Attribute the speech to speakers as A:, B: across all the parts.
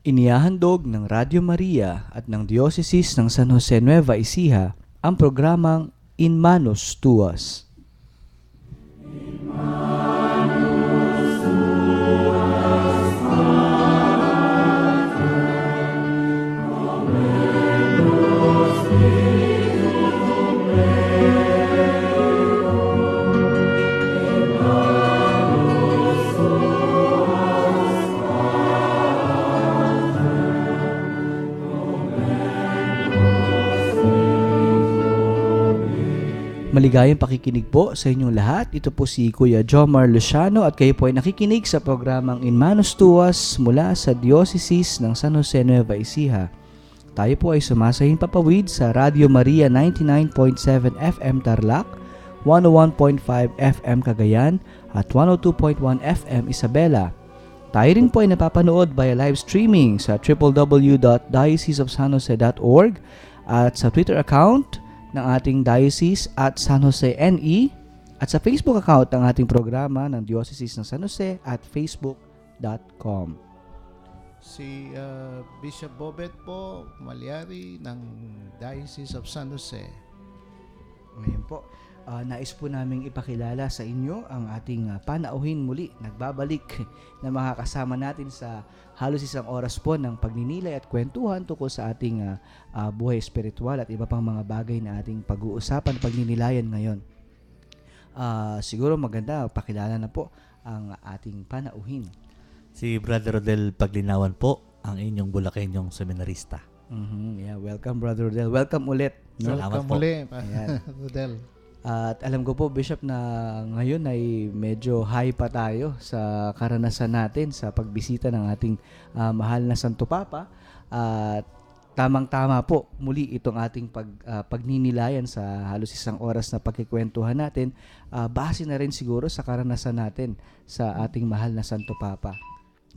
A: Inihahandog ng Radyo Maria at ng Diocese ng San Jose Nueva Ecija ang programang In Manos Tuas. Maligayang pakikinig po sa inyong lahat. Ito po si Kuya Jomar Luciano at kayo po ay nakikinig sa programang In Manos Tuas mula sa Diocese ng San Jose Nueva Ecija. Tayo po ay sumasahing papawid sa Radio Maria 99.7 FM Tarlac, 101.5 FM Cagayan at 102.1 FM Isabela. Tayo rin po ay napapanood via live streaming sa www.dioceseofsanjose.org at sa Twitter account ng ating diocese at San Jose NE at sa Facebook account ng ating programa ng Diocese ng San Jose at facebook.com.
B: Si Bishop Bobet po, Malyari ng Diocese of San Jose.
A: Ngayon po, nais po naming ipakilala sa inyo ang ating panauhin muli. Nagbabalik na makakasama natin sa halos isang oras po ng pagninilay at kwentuhan tungkol sa ating buhay espiritual at iba pang mga bagay na ating pag-uusapan, pagninilayan ngayon. Siguro maganda, pakilala na po ang ating panauhin.
C: Si Brother Rodel Paglinawan po, ang inyong Bulakenyong seminarista.
A: Yeah, welcome Brother Rodel. Welcome ulit.
C: Salamat
B: Welcome
C: po.
B: muli,
A: Ayan.
B: Rodel.
A: At alam ko po, Bishop, na ngayon ay medyo high pa tayo sa karanasan natin sa pagbisita ng ating mahal na Santo Papa. At tamang-tama po muli itong ating pagninilayan sa halos isang oras na pagkikwentuhan natin. Base na rin siguro sa karanasan natin sa ating mahal na Santo Papa.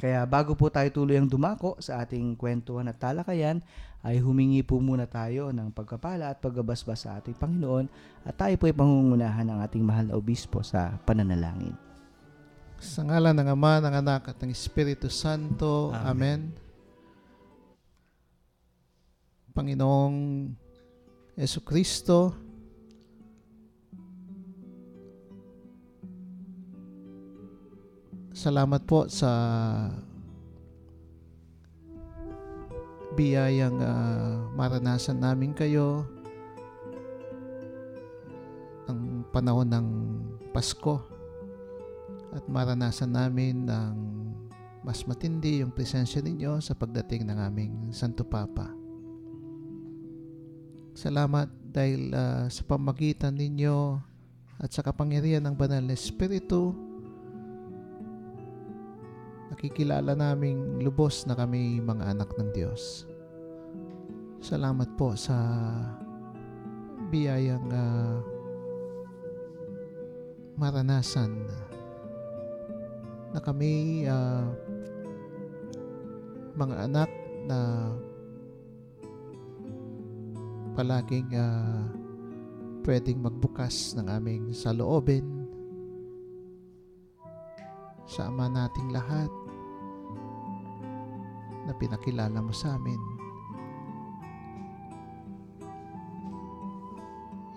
A: Kaya bago po tayo tuluyang dumako sa ating kwentuhan at talakayan, ay humingi po muna tayo ng pagkapala at pagbabasbas sa ating Panginoon at tayo po ay pangungunahan ng ating mahal na obispo sa pananalangin.
B: Sa ngalan ng Ama, ng Anak at ng Espiritu Santo. Amen. Panginoong Jesucristo, salamat po sa biyayang maranasan namin kayo ng panahon ng Pasko at maranasan namin ng mas matindi yung presensya ninyo sa pagdating ng aming Santo Papa. Salamat dahil sa pamagitan ninyo at sa kapangyarihan ng Banal na Espiritu, nakikilala naming lubos na kami mga anak ng Diyos. Salamat po sa biyayang maranasan na kami mga anak na palaging pwedeng magbukas ng aming saloobin sa Ama nating lahat na pinakilala mo sa amin.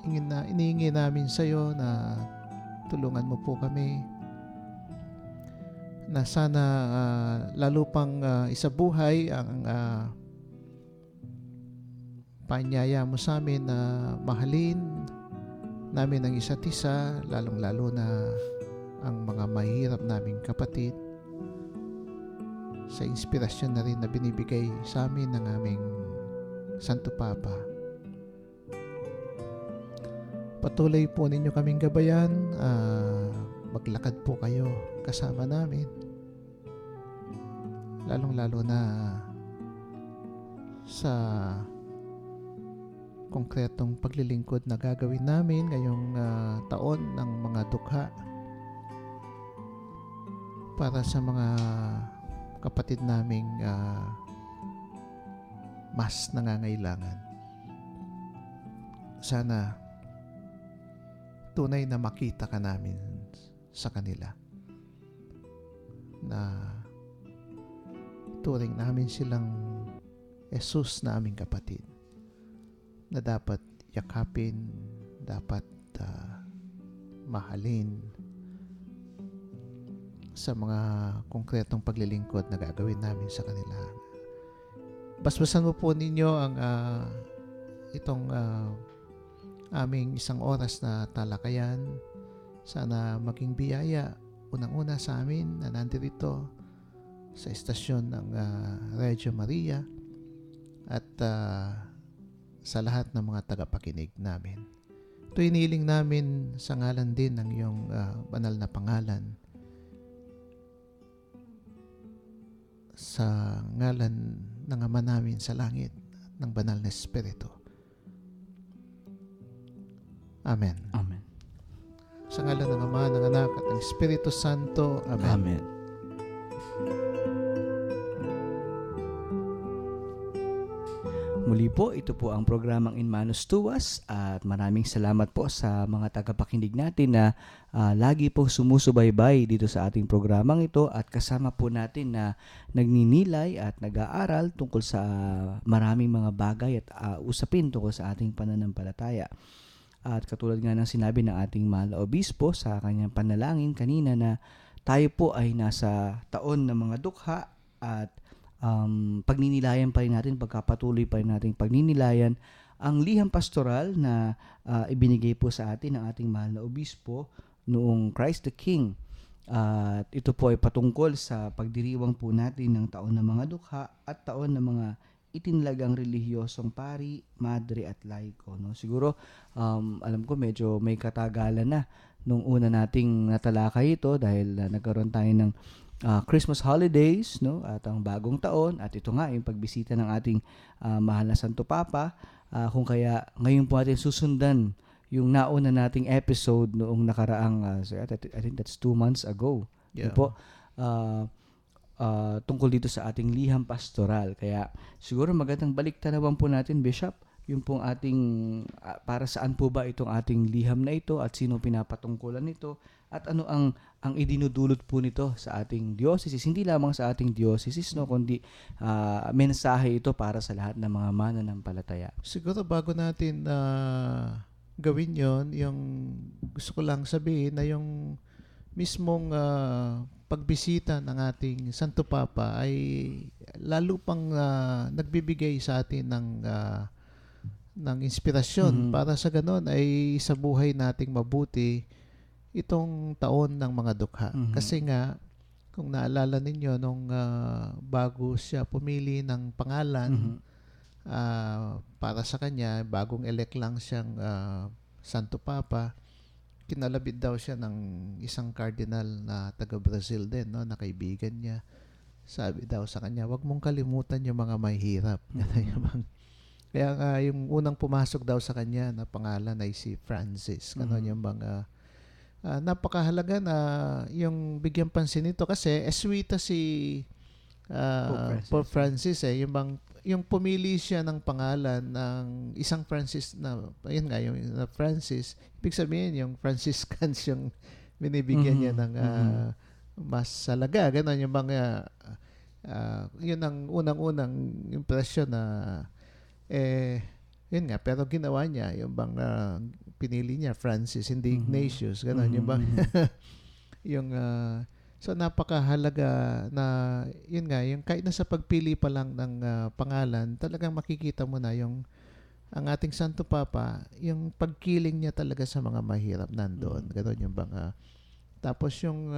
B: Inihingi namin sa iyo na tulungan mo po kami na sana lalo pang isabuhay ang paanyaya mo sa amin na mahalin namin ang isa't isa, lalong-lalo na ang mga mahirap naming kapatid, sa inspirasyon na rin na binibigay sa amin ng aming Santo Papa. Patuloy po ninyo kaming gabayan, maglakad po kayo kasama namin, lalong-lalo na sa konkretong paglilingkod na gagawin namin ngayong taon ng mga dukha para sa mga kapatid naming mas nangangailangan. Sana tunay na makita ka namin sa kanila, na turing namin silang Jesus na aming kapatid na dapat yakapin, dapat mahalin sa mga konkretong paglilingkod na gagawin namin sa kanila. Basbasan mo po ninyo ang itong aming isang oras na talakayan. Sana maging biyaya unang-una sa amin na nandito sa estasyon ng Radio Maria at sa lahat ng mga tagapakinig namin. Ito iniling namin sa ngalan din ng iyong banal na pangalan, sa ngalan ng Ama namin sa langit, ng banal na Espiritu. Amen.
A: Amen.
B: Sa ngalan ng Ama, ng Anak, at ng Espiritu Santo. Amen.
A: Amen. Muli po, ito po ang programang In Manus Tuas at maraming salamat po sa mga tagapakinig natin na lagi po sumusubaybay dito sa ating programang ito at kasama po natin na nagninilay at nag-aaral tungkol sa maraming mga bagay at usapin tungkol sa ating pananampalataya. At katulad nga ng sinabi ng ating mahal na obispo sa kanyang panalangin kanina na tayo po ay nasa taon ng mga dukha at pagninilayan pa rin natin, pagkapatuloy pa rin natin pagninilayan ang liham pastoral na ibinigay po sa atin ng ating mahal na obispo noong Christ the King. At ito po ay patungkol sa pagdiriwang po natin ng taon ng mga dukha at taon ng mga itinalagang relihiyosong pari, madre at laiko. No? Siguro, alam ko medyo may katagalan na nung una nating natalakay ito dahil nagkaroon tayo ng Christmas holidays, no, at ang bagong taon, at ito nga yung pagbisita ng ating mahal na Santo Papa, kung kaya ngayon po natin susundan yung nauna nating episode noong nakaraang I think that's 2 months ago.
B: Yeah.
A: Yun po, tungkol dito sa ating liham pastoral. Kaya siguro magandang baliktarawan po natin, Bishop, yung pong ating para saan po ba itong ating liham na ito at sino pinapatungkulan nito at ano ang idinudulot po nito sa ating diocese, hindi lamang sa ating diocese, no, kundi mensahe ito para sa lahat ng mga mananampalataya.
B: Siguro bago natin gawin yon, yung gusto ko lang sabihin na yung mismong pagbisita ng ating Santo Papa ay lalo pang nagbibigay sa atin ng inspirasyon para sa ganon ay sa buhay nating mabuti itong taon ng mga dukha. Kasi nga, kung naalala ninyo, nung bago siya pumili ng pangalan para sa kanya, bagong elect lang siyang Santo Papa, kinalabit daw siya ng isang cardinal na taga-Brazil din, no, na kaibigan niya. Sabi daw sa kanya, wag mong kalimutan yung mga mahihirap. Kaya yung unang pumasok daw sa kanya na pangalan ay si Francis. Yung mga napakahalaga na yung bigyan pansin nito kasi eswita si Pope Francis yung pumili siya ng pangalan ng isang Francis na ayun nga yung Francis, ibig sabihin yung Franciscans yung binibigyan niya ng mas salaga, gano'n yung mga yun ang unang-unang impresyon na yun nga, pero ginawa niya yung bang pinili niya Francis, hindi Ignatius, gano'n yung bang yung so napakahalaga na yun nga, yung kahit na sa pagpili pa lang ng pangalan, talagang makikita mo na yung ang ating Santo Papa, yung pagkiling niya talaga sa mga mahirap nandoon, gano'n yung bang tapos yung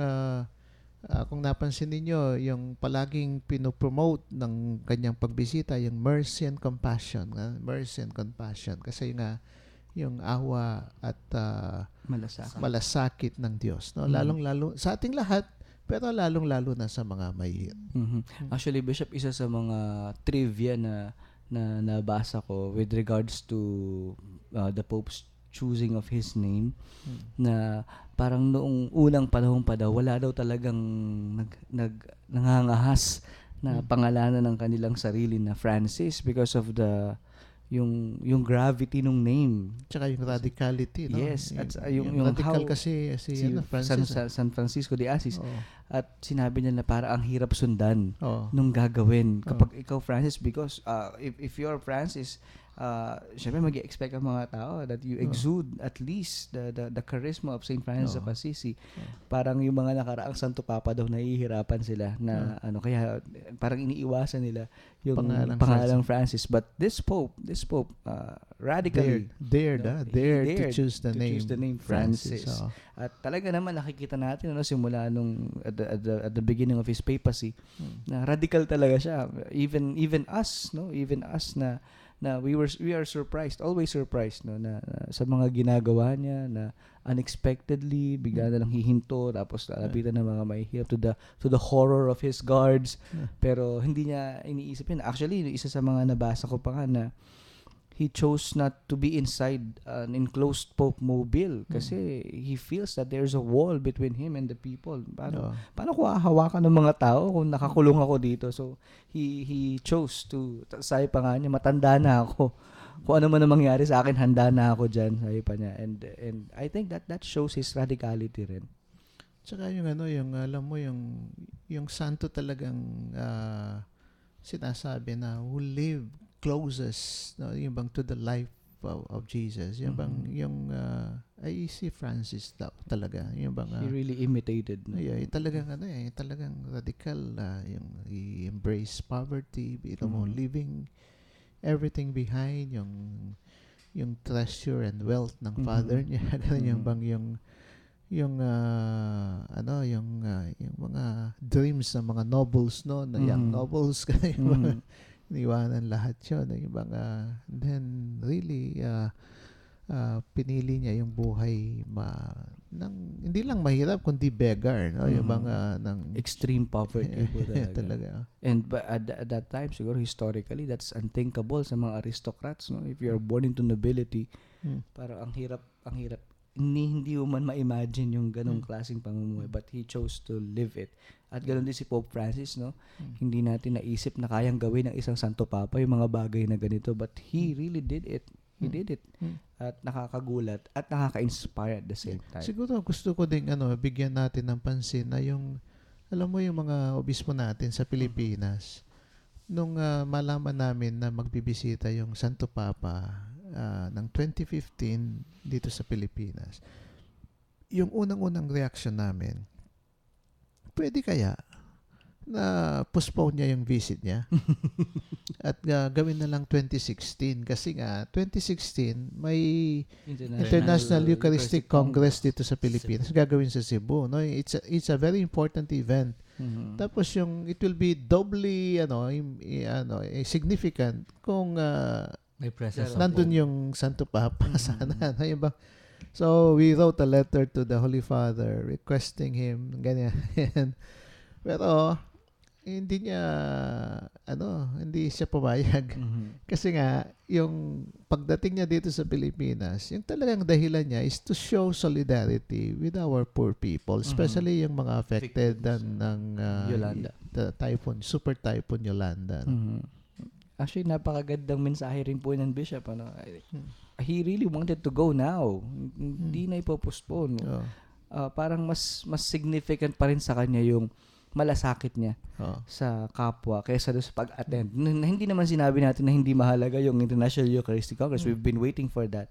B: kung napansin niyo yung palaging pinopromote ng kanyang pagbisita, yung mercy and compassion. Mercy and compassion. Kasi nga, yung awa at malasakit ng Diyos. No? Lalong-lalo, sa ating lahat, pero lalong-lalo na sa mga mahihirap.
A: Actually, Bishop, isa sa mga trivia na nabasa ko with regards to the Pope's choosing of his name, na parang noong unang panahon pa daw, wala daw talagang nangangahas na pangalanan ng kanilang sarili na Francis because of the yung gravity ng name.
B: Tsaka yung radicality, no?
A: Yes, at yung
B: radical
A: how
B: kasi
A: si
B: Francis.
A: San Francisco de Assis,
B: Oo.
A: at sinabi niya na para ang hirap sundan
B: Oo.
A: nung gagawin
B: Oo.
A: kapag ikaw Francis, because if you're Francis, syempre mag-expect ang mga tao that you exude at least the charisma of Saint Francis of Assisi. Parang yung mga nakaraang Santo Papa daw nahihirapan sila na kaya parang iniiwasan nila yung pangalang Francis. But this Pope radically
B: dared to choose the name
A: Francis. At talaga naman nakikita natin simula nung at the beginning of his papacy na radical talaga siya. Even us na we are surprised, always surprised na sa mga ginagawa niya, na unexpectedly bigla na lang hihinto, tapos lalapitan ng mga mahihirap to the horror of his guards. Pero hindi niya iniisip yun. Actually, isa sa mga nabasa ko pa nga na he chose not to be inside an enclosed Pope mobile kasi he feels that there's a wall between him and the people. Paano ko hahawakan ng mga tao kung nakakulong ako dito? So he chose to, sabi pa nga niya, matanda na ako. Kung ano man ang mangyari sa akin, handa na ako dyan, sabi pa niya. And I think that shows his radicality rin.
B: Tsaka yung alam mo yung santo talagang sinasabi na who live closest, yung bang to the life of Jesus, yung bang ay si Francis daw talaga, yung bang
A: he really imitated, no?
B: Talagang radical, yung he embrace poverty, leaving everything behind, yung treasure and wealth ng father niya. Yung bang yung mga dreams ng mga nobles, no, na young nobles, iniwanan lahat yun. Then really pinili niya yung buhay hindi lang mahirap kundi beggar, no? Yung ng
A: extreme poverty po
B: talaga.
A: And at that time siguro historically that's unthinkable sa mga aristocrats, no? If you're born into nobility, parang ang hirap hindi mo man ma-imagine yung ganong klaseng pamumuhay, but he chose to live it. At ganoon din si Pope Francis, no? Hindi natin naisip na kayang gawin ng isang Santo Papa yung mga bagay na ganito, but he really did it. He did it. At nakakagulat at nakaka-inspire at the same time.
B: Siguro gusto ko ding bigyan natin ng pansin na alam mo yung mga obispo natin sa Pilipinas, nung malaman namin na magbibisita yung Santo Papa ng 2015 dito sa Pilipinas, yung unang-unang reaction namin, pwede kaya na postpone niya yung visit niya at gawin na lang 2016, kasi nga 2016 may International Eucharistic Congress dito sa Pilipinas, gagawin sa Cebu, no? It's a very important event. Tapos it will be doubly significant kung
C: may presence
B: nandun yung Santo Papa sana. So we wrote a letter to the Holy Father requesting him ganyan. Pero hindi siya pumayag. Kasi nga yung pagdating niya dito sa Pilipinas, yung talagang dahilan niya is to show solidarity with our poor people, especially yung mga affected ng
A: Yolanda,
B: the super typhoon Yolanda.
A: Actually, napakagandang mensahe rin po ng Bishop. He really wanted to go now. Hindi na ipopostpone. Parang mas significant pa rin sa kanya yung malasakit niya sa kapwa kaysa doon sa pag-attend. Hindi naman sinabi natin na hindi mahalaga yung International Eucharistic Congress. We've been waiting for that.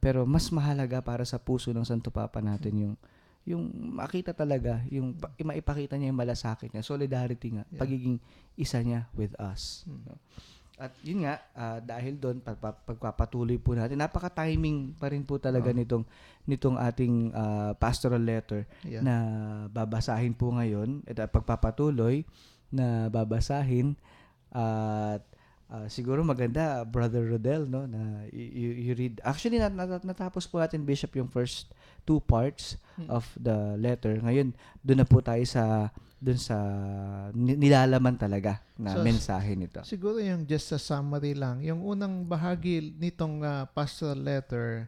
A: Pero mas mahalaga para sa puso ng Santo Papa natin yung makita talaga, yung maipakita niya yung malasakit niya, solidarity nga, pagiging isa niya with us. At yun nga, dahil doon, pagpapatuloy po natin, napaka-timing pa rin po talaga nitong ating pastoral letter na babasahin po ngayon, at pagpapatuloy na babasahin. At siguro maganda, Brother Rodel, no, na you read. Actually, natapos po natin, Bishop, yung first 2 parts of the letter. Ngayon, doon na po tayo sa nilalaman talaga na mensahe nito.
B: Siguro yung just a summary lang. Yung unang bahagi nitong pastoral letter,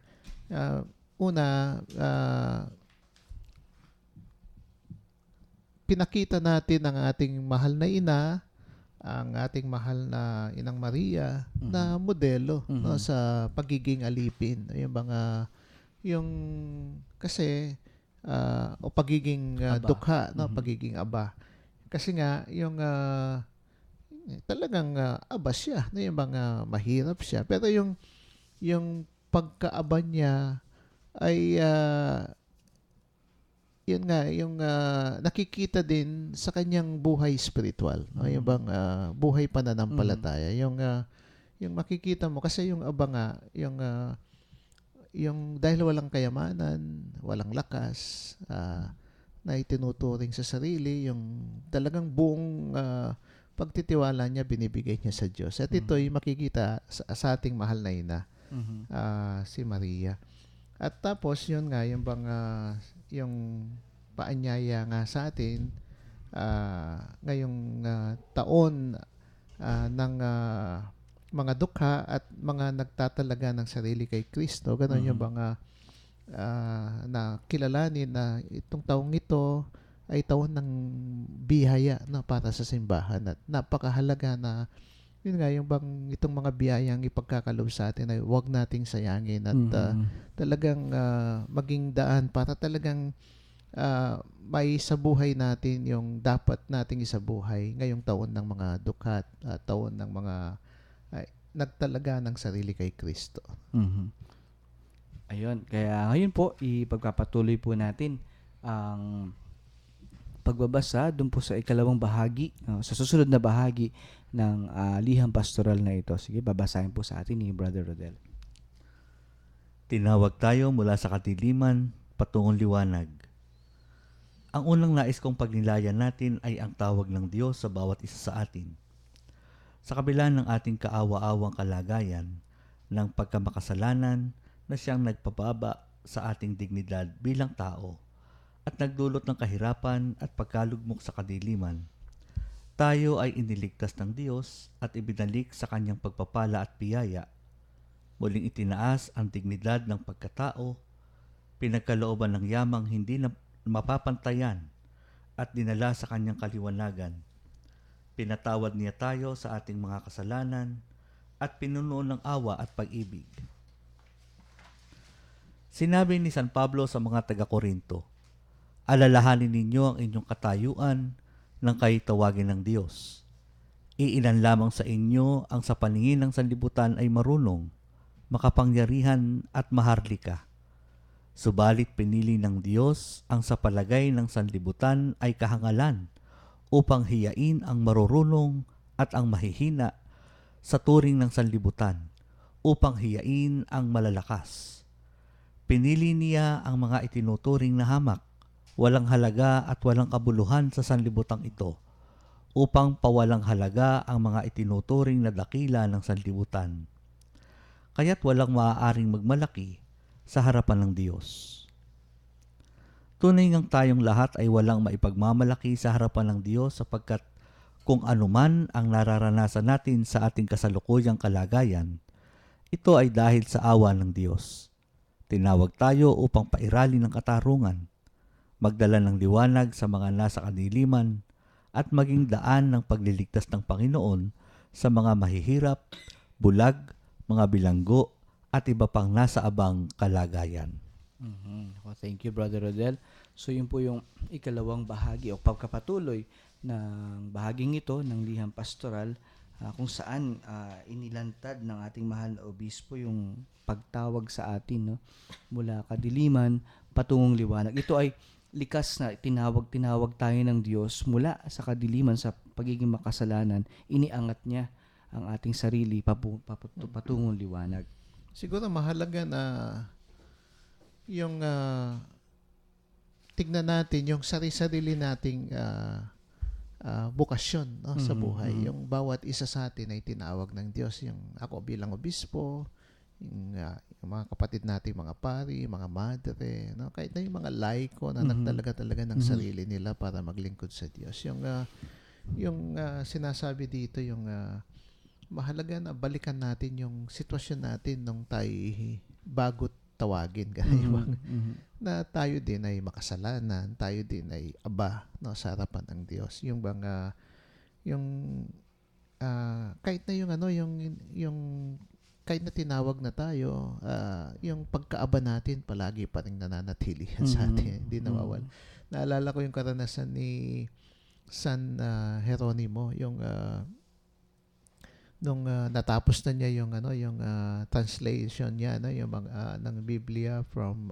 B: pinakita natin ang ating mahal na ina ang ating mahal na Inang Maria na modelo no, sa pagiging alipin. Yung mga yung kasi o pagiging
A: Aba.
B: dukha, no, pagiging aba. Kasi nga yung talagang aba siya, no, yung mga mahirap siya. Pero yung pagkaaba niya ay yun nga, yung nakikita din sa kanyang buhay spiritual. No? Yung bang buhay pananampalataya. Yung makikita mo, kasi yung aba nga, yung dahil walang kayamanan, walang lakas, na itinuturing sa sarili, yung talagang buong pagtitiwala niya, binibigay niya sa Diyos. At ito'y makikita sa ating mahal na ina, si Maria. At tapos yun nga yung bang yung paanyaya nga sa atin ngayong taon ng mga dukha at mga nagtatalaga ng sarili kay Kristo. Ganon yung bang na kilalanin na itong taong ito ay taon ng biyaya na para sa simbahan at napakahalaga na yun nga, yung bang itong mga biyayang ipagkakalob sa atin ay huwag nating sayangin at talagang maging daan para talagang may isabuhay natin yung dapat nating isabuhay ngayong taon ng mga dukha at taon ng mga nagtalaga ng sarili kay Kristo.
A: Ayun, kaya ngayon po, ipagpapatuloy po natin ang pagbabasa dun po sa ikalawang bahagi, sa susunod na bahagi ng liham pastoral na ito. Sige, babasahin po sa atin ni Brother Rodel.
C: Tinawag tayo mula sa kadiliman patungong liwanag. Ang unang nais kong pagnilayan natin ay ang tawag ng Diyos sa bawat isa sa atin. Sa kabila ng ating kaawa-awang kalagayan, ng pagkamakasalanan na siyang nagpababa sa ating dignidad bilang tao at nagdulot ng kahirapan at pagkalugmok sa kadiliman, tayo ay iniligtas ng Diyos at ibinalik sa kanyang pagpapala at biyaya. Muling itinaas ang dignidad ng pagkatao, pinagkalooban ng yamang hindi na mapapantayan at dinala sa kanyang kaliwanagan. Pinatawad niya tayo sa ating mga kasalanan at pinuno ng awa at pag-ibig. Sinabi ni San Pablo sa mga taga-Korinto, alalahanin ninyo ang inyong katayuan nang kayo tawagin ng Diyos. Iilan lamang sa inyo ang sa paningin ng sanlibutan ay marunong, makapangyarihan at maharlika. Subalit pinili ng Diyos ang sa palagay ng sanlibutan ay kahangalan upang hiyain ang marurunong at ang mahihina sa turing ng sanlibutan, upang hiyain ang malalakas. Pinili niya ang mga itinuturing na hamak, walang halaga at walang kabuluhan sa sanlibutang ito, upang pawalang halaga ang mga itinuturing na dakila ng sanlibutan. Kaya't walang maaaring magmalaki sa harapan ng Diyos. Tunay ngang tayong lahat ay walang maipagmamalaki sa harapan ng Diyos sapagkat kung anuman ang nararanasan natin sa ating kasalukuyang kalagayan, ito ay dahil sa awa ng Diyos. Tinawag tayo upang pairalin ng katarungan, magdala ng liwanag sa mga nasa kadiliman, at maging daan ng pagliligtas ng Panginoon sa mga mahihirap, bulag, mga bilanggo, at iba pang nasa abang kalagayan.
A: Well, thank you, Brother Rodel. So, yun po yung ikalawang bahagi o pagkapatuloy ng bahaging ito ng liham pastoral kung saan inilantad ng ating mahal na obispo yung pagtawag sa atin, no, mula kadiliman patungong liwanag. Ito ay likas na tinawag tayo ng Diyos mula sa kadiliman, sa pagiging makasalanan. Iniangat niya ang ating sarili patungong liwanag.
B: Siguro mahalaga na yung tignan natin yung sarili nating bukasyon, no, sa buhay. Yung bawat isa sa atin ay tinawag ng Diyos. Yung ako bilang obispo, yung mga kapatid nating mga pari, mga madre, no, kahit na yung mga laiko na nagtalaga talaga ng sarili nila para maglingkod sa Diyos. Yung sinasabi dito, yung mahalaga na balikan natin yung sitwasyon natin nung tayo bago tawagin, na tayo din ay makasalanan, tayo din ay aba, no, sa harapan ng Diyos. Yung bang yung kahit na yung ano, yung kahit na tinawag na tayo, yung pagkaaba natin palagi pa rin nananatili yan sa atin, hindi nawawala. Naalala ko yung karanasan ni San Jeronimo, yung nung natapos na niya yung ano, yung translation niya, no, yung mga ng Biblia from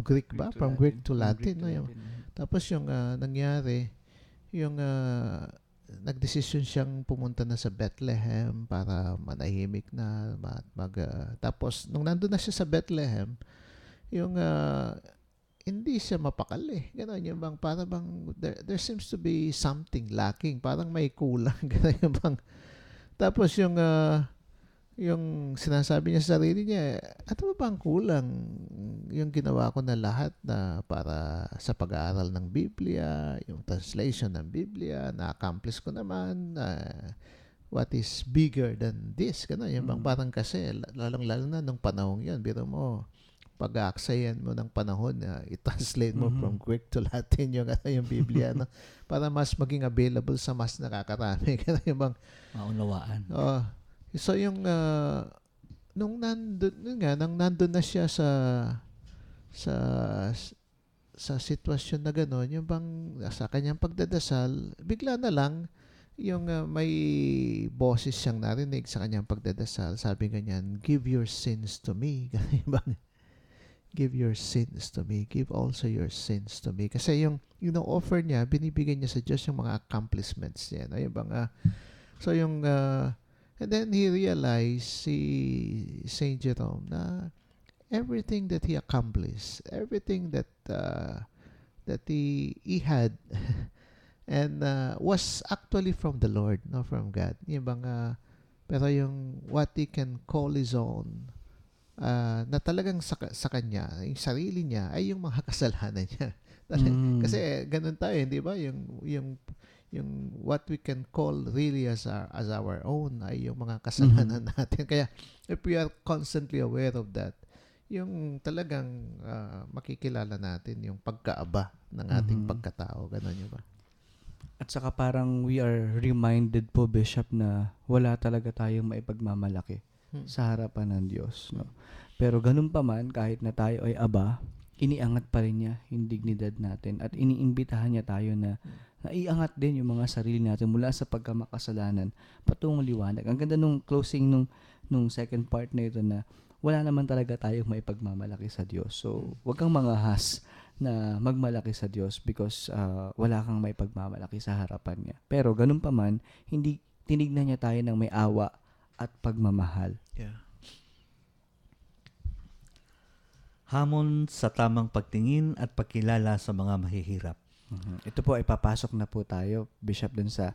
B: Greek ba? From Greek to Latin, no, yung, tapos yung nangyari, yung nagdesisyon siyang pumunta na sa Bethlehem para manahimik na tapos nung nandun na siya sa Bethlehem, yung hindi siya mapakali. Ganon yung bang para bang there seems to be something lacking, parang may kulang. Ganon yung bang tapos yung sinasabi niya sa sarili niya, ano ba bang kulang? Yung ginawa ko na lahat na para sa pag-aaral ng Biblia, yung translation ng Biblia, na-accomplish ko naman, what is bigger than this? Ganun, yung bang parang kasi, lalong-lalo na nung panahon yun, biro mo, pag-aaksayan mo ng panahon na i-translate mo from Greek to Latin yung Biblia, no? Para mas maging available sa mas nakakarami. Ganun yung bang
C: Maunawaan.
B: so yung nung nandun na siya sa sa sitwasyon na gano'n, yung bang sa kanyang pagdadasal, bigla na lang yung may boses siyang narinig sa kanyang pagdadasal. Sabi ganyan, give your sins to me. Ganyan bang, give your sins to me. Give also your sins to me. Kasi yung offer niya, binibigay niya sa Diyos yung mga accomplishments niya. No? Yung bang, so yung and then he realized, si Saint Jerome, na everything that he accomplished, everything that he had, and was actually from the Lord, not from God. Yung bang, pero yung what he can call his own, na talagang sa kanya, yung sarili niya, ay yung mga kasalanan niya. Kasi ganun tayo, hindi ba? Yung what we can call really as our own ay yung mga kasalanan natin. Kaya if we are constantly aware of that, yung talagang makikilala natin yung pagkaaba ng ating pagkatao. Ganun yun ba?
A: At saka parang we are reminded po, Bishop, na wala talaga tayong maipagmamalaki sa harapan ng Diyos. No? Pero ganun pa man, kahit na tayo ay aba, iniangat pa rin niya yung dignidad natin at iniimbitahan niya tayo na iangat din yung mga sarili natin mula sa pagkamakasalanan patungong liwanag. Ang ganda nung closing nung second part na ito, na wala naman talaga tayong maipagmamalaki sa Diyos. So, wag kang mangahas na magmalaki sa Diyos because wala kang maipagmamalaki sa harapan niya. Pero ganun pa man, hindi tinignan niya tayo ng may awa at pagmamahal.
B: Yeah.
C: Hamon sa tamang pagtingin at pagkilala sa mga mahihirap.
A: Ito po ay papasok na po tayo, Bishop, dun sa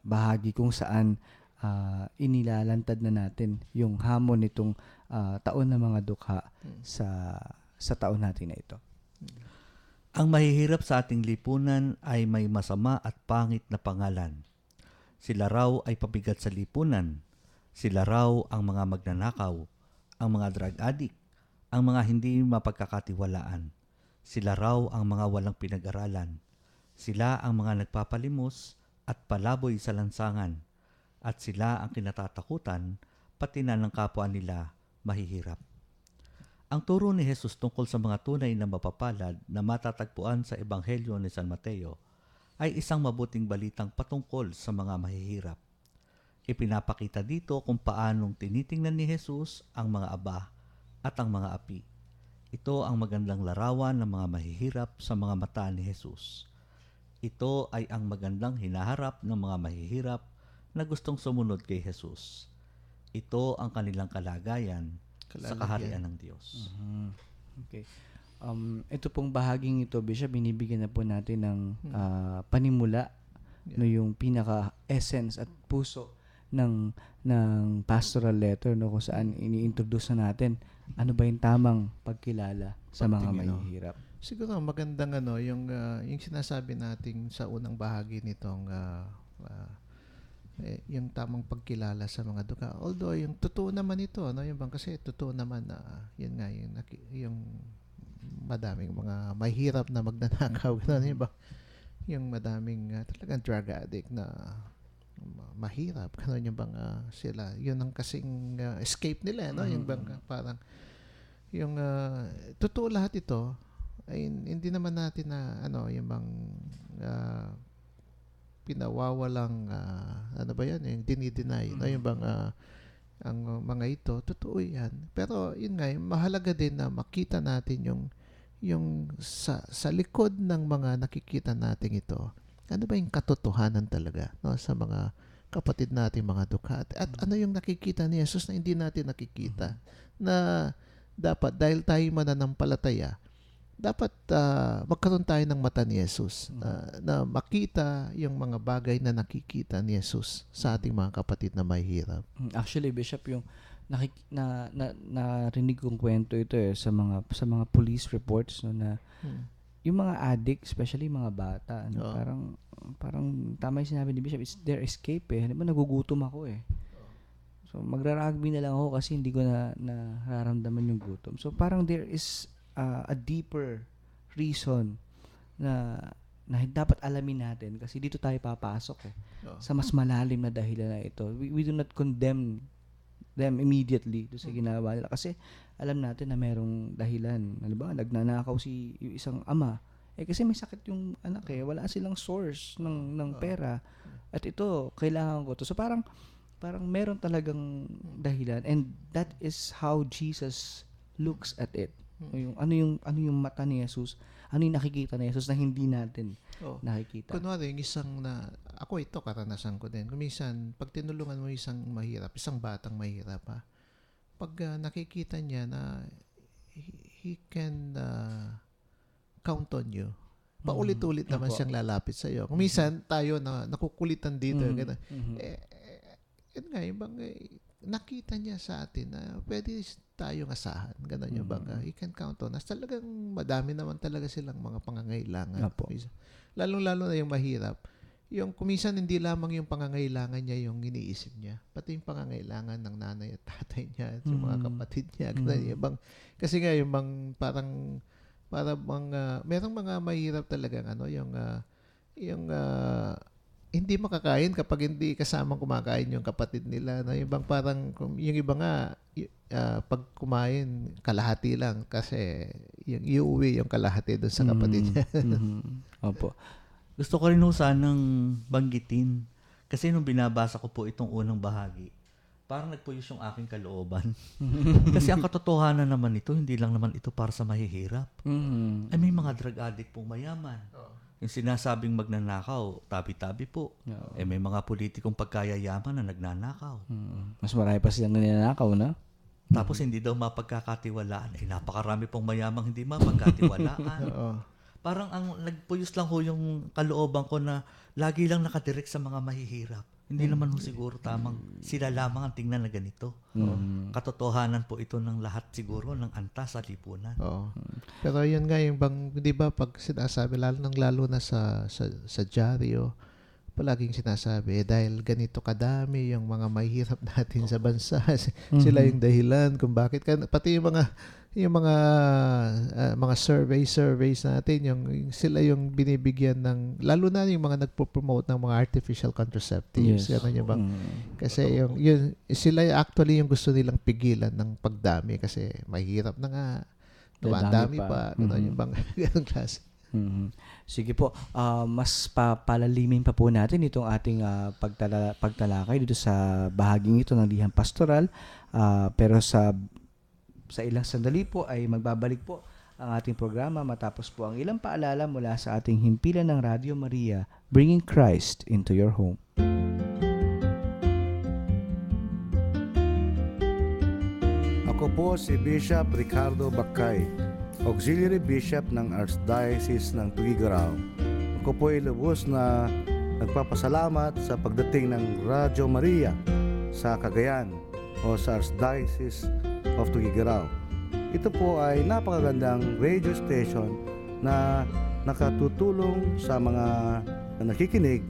A: bahagi kung saan inilalantad na natin yung hamon nitong taon ng mga dukha sa taon natin na ito.
C: Ang mahihirap sa ating lipunan ay may masama at pangit na pangalan. Sila raw ay pabigat sa lipunan. Sila raw ang mga magnanakaw, ang mga drug addict, ang mga hindi mapagkakatiwalaan. Sila raw ang mga walang pinag-aralan. Sila ang mga nagpapalimos at palaboy sa lansangan. At sila ang kinatatakutan, pati na ng kapwa nila mahihirap. Ang turo ni Jesus tungkol sa mga tunay na mapapalad na matatagpuan sa Ebanghelyo ni San Mateo ay isang mabuting balitang patungkol sa mga mahihirap. Ipinapakita dito kung paanong tinitingnan ni Jesus ang mga aba at ang mga api. Ito ang magandang larawan ng mga mahihirap sa mga mata ni Jesus. Ito ay ang magandang hinaharap ng mga mahihirap na gustong sumunod kay Jesus. Ito ang kanilang kalagayan sa kaharian ng Diyos.
A: Okay. Ito pong bahaging ito, Bishop, binibigyan na po natin ng panimula, no, yung pinaka-essence at puso ng pastoral letter, no, kung saan ini-introduce na natin ano ba yung tamang pagkilala sa mga mahihirap.
B: Siguro magandang yung sinasabi natin sa unang bahagi nitong yung tamang pagkilala sa mga dukha. Although yung totoo naman ito, yung bang kasi totoo naman na yun nga yung madaming mga mahirap na magnanakaw, yun ba? yung madaming talagang drug addict na mahirap. Ganun yung bang sila. Yun ang kasing escape nila, no? Yung bang parang yung totoo lahat ito ay hindi naman natin na yung bang pinawawalang ano ba yan, yung dinideny, no? Yung bang ang mga ito, totoo yan. Pero yun nga, mahalaga din na makita natin yung sa likod ng mga nakikita natin ito, ano ba yung katotohanan talaga, no, sa mga kapatid natin mga dukha. At ano yung nakikita ni Jesus na hindi natin nakikita, na dapat dahil tayo mananampalataya, dapat magkaroon tayo ng mata ni Jesus na makita yung mga bagay na nakikita ni Jesus sa ating mga kapatid na mahihirap.
A: Actually, Bishop, yung narinig kong kwento ito sa mga police reports, no, na yung mga addict, especially mga bata, no, parang tama yung sinabi ni Bishop, it's their escape eh. Halimbawa, nagugutom ako eh. So magra-rugby na lang ako kasi hindi ko na nararamdaman yung gutom. So parang there is a deeper reason na dapat alamin natin, kasi dito tayo papasok sa mas malalim na dahilan na ito. We do not condemn them immediately do sa ginagawa nila, kasi alam natin na merong dahilan. Halimbawa, nagnanakaw yung isang ama kasi may sakit yung anak wala silang source ng pera, at ito kailangan ko to. So parang meron talagang dahilan, and that is how Jesus looks at it. Yung ano yung mata ni Jesus, ano yung nakikita ni Jesus na hindi natin nakikita.
B: Kunwari, yung isang ito karanasan ko din. Kuminsan, pag tinulungan mo isang mahirap, isang batang mahirap, pag nakikita niya na he can count on you, paulit-ulit naman siyang lalapit sa iyo. Kuminsan tayo na nakukulitan dito, ganun. Yun nga, yung bang nakita niya sa atin na pwede tayong asahan. Ganun yung bang he can count on us. Talagang madami naman talaga silang mga pangangailangan. Lalong-lalo na yung mahirap. Yung kuminsan hindi lamang yung pangangailangan niya yung iniisip niya, pati yung pangangailangan ng nanay at tatay niya at yung mga kapatid niya. Yung bang, kasi nga yung bang parang merong mga mahirap talagang yung hindi makakain kapag hindi kasamang kumakain yung kapatid nila. No? Yung bang parang, yung iba nga, pag kumain, kalahati lang kasi yung iuwi yung kalahati doon sa kapatid niya.
A: Opo.
C: Gusto ko rin sanang banggitin, kasi nung binabasa ko po itong unang bahagi, parang nagpuyos yung aking kalooban. Kasi ang katotohanan naman ito, hindi lang naman ito para sa mahihirap. Ay, may mga drug addict pong mayaman. Yung sinasabing magnanakaw, tabi-tabi po. May mga politikong pagkayayaman na nagnanakaw.
A: Mas marami pa silang nananakaw, na?
C: Tapos hindi daw mapagkakatiwalaan. Napakarami pong mayamang hindi mapagkatiwalaan. Parang ang nagpuyos lang ho yung kalooban ko na lagi lang nakadirect sa mga mahihirap. Hindi naman ho siguro tamang sila lamang ang tingnan na ganito. Katotohanan po ito ng lahat siguro ng antas sa lipunan.
B: Pero yun nga yung bang, di ba, pag sinasabi, lalo na sa dyaryo, palaging sinasabi, dahil ganito kadami yung mga mahihirap natin sa bansa, sila yung dahilan kung bakit. Pati yung mga surveys natin, yung sila yung binibigyan ng, lalo na yung mga nagpo-promote ng mga artificial contraceptives. Yes. Yung bang, kasi yung sila actually yung gusto nilang pigilan ng pagdami kasi mahirap na nga. Dami pa. Yung bang ganung klase.
A: Sige po, mas palalimin pa po natin itong ating pagtalakay dito sa bahaging ito ng Liham Pastoral, pero sa ilang sandali po ay magbabalik po ang ating programa matapos po ang ilang paalala mula sa ating himpilan ng Radio Maria, Bringing Christ into Your Home.
D: Ako po si Bishop Ricardo Bakay, Auxiliary Bishop ng Archdiocese ng Tuguegarao. Ako po ay lubos na nagpapasalamat sa pagdating ng Radio Maria sa Cagayan o sa Archdiocese of Tuguegarao. Ito po ay napakagandang radio station na nakatutulong sa mga nakikinig.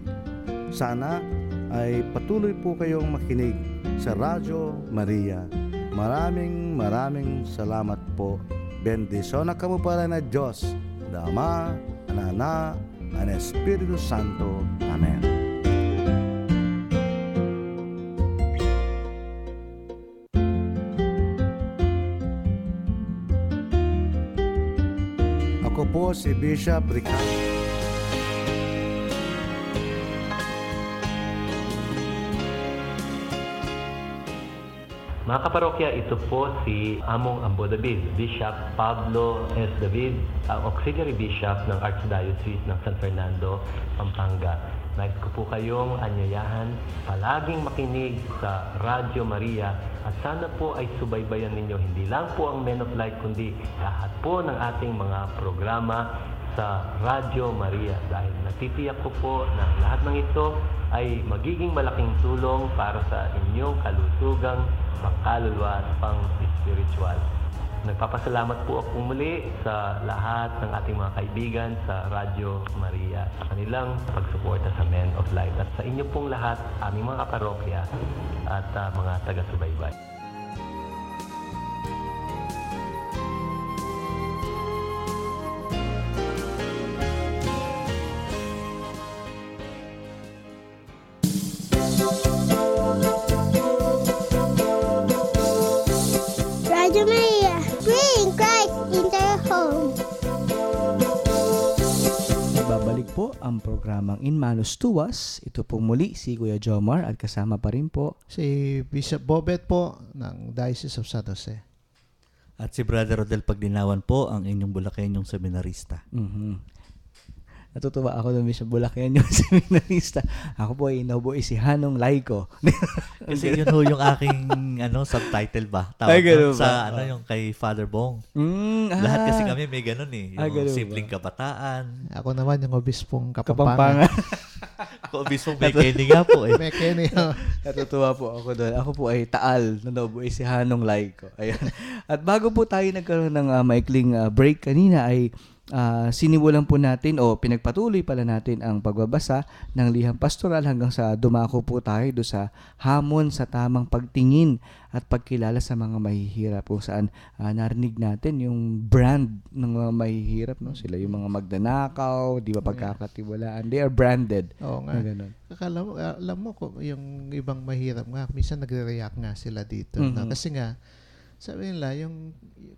D: Sana ay patuloy po kayong makinig sa Radio Maria. Maraming salamat po. Bendisyon na kamo para na Diyos, Ama, Anak, and Espiritu Santo. Amen. Ako po si Bishop Ricardo.
E: Mga kaparokya, ito po si Among Ambo David, Bishop Pablo S. David, ang Auxiliary Bishop ng Archdiocese ng San Fernando, Pampanga. Nais ko po kayong anyayahan, palaging makinig sa Radyo Maria at sana po ay subaybayan ninyo hindi lang po ang Men of Light kundi lahat po ng ating mga programa sa Radyo Maria dahil natitiyak ko po na lahat ng ito ay magiging malaking tulong para sa inyong kalusugang pangkaluluwa at pang-spiritual. Nagpapasalamat po ako muli sa lahat ng ating mga kaibigan sa Radyo Maria sa kanilang pagsuporta sa Men of Light at sa inyo pong lahat, aming mga parokya at mga taga-subaybay.
F: Radio Maria, bring Christ into your home.
A: Babalik po ang programang In Manus Tuas. Ito po muli si Kuya Jomar at kasama pa rin po
B: Si Bishop Bobet po ng Diocese of San Jose.
C: At si Brother Rodel Paglinawan po, ang inyong Bulakenyong seminarista.
A: Natutuwa ako ng Bishop Bulacan yung seminarista. Ako po ay inubuo si Hanong Laiko.
C: Kasi yun ho yung aking subtitle ba? Tawag
A: Ay, ganun
C: doon sa
A: ba?
C: yung kay Father Bong. Lahat kasi kami may ganun eh. Yung
A: ganun
C: simpleng
A: ba?
C: kabataan.
B: Ako naman yung obispong
A: Kapampangan.
B: Kapampangan.
C: Kung obispo may Kenny nga po eh.
B: Mekene.
A: Natutuwa po ako doon. Ako po ay Taal na nabuo si Hanong Laiko. Ayan. At bago po tayo nagkaroon ng maikling break kanina ay sinimulan po natin o pinagpatuloy pala natin ang pagbabasa ng liham pastoral hanggang sa dumako po tayo do sa hamon sa tamang pagtingin at pagkilala sa mga mahihirap kung saan narinig natin yung brand ng mga mahihirap, no? Sila yung mga magnanakaw, di ba pagkakatiwalaan, they are branded.
B: Oo
A: Na
B: nga.
A: ganun.
B: Alam mo ko yung ibang mahirap nga, minsan nagre-react nga sila dito. No? Kasi nga, sabi nila,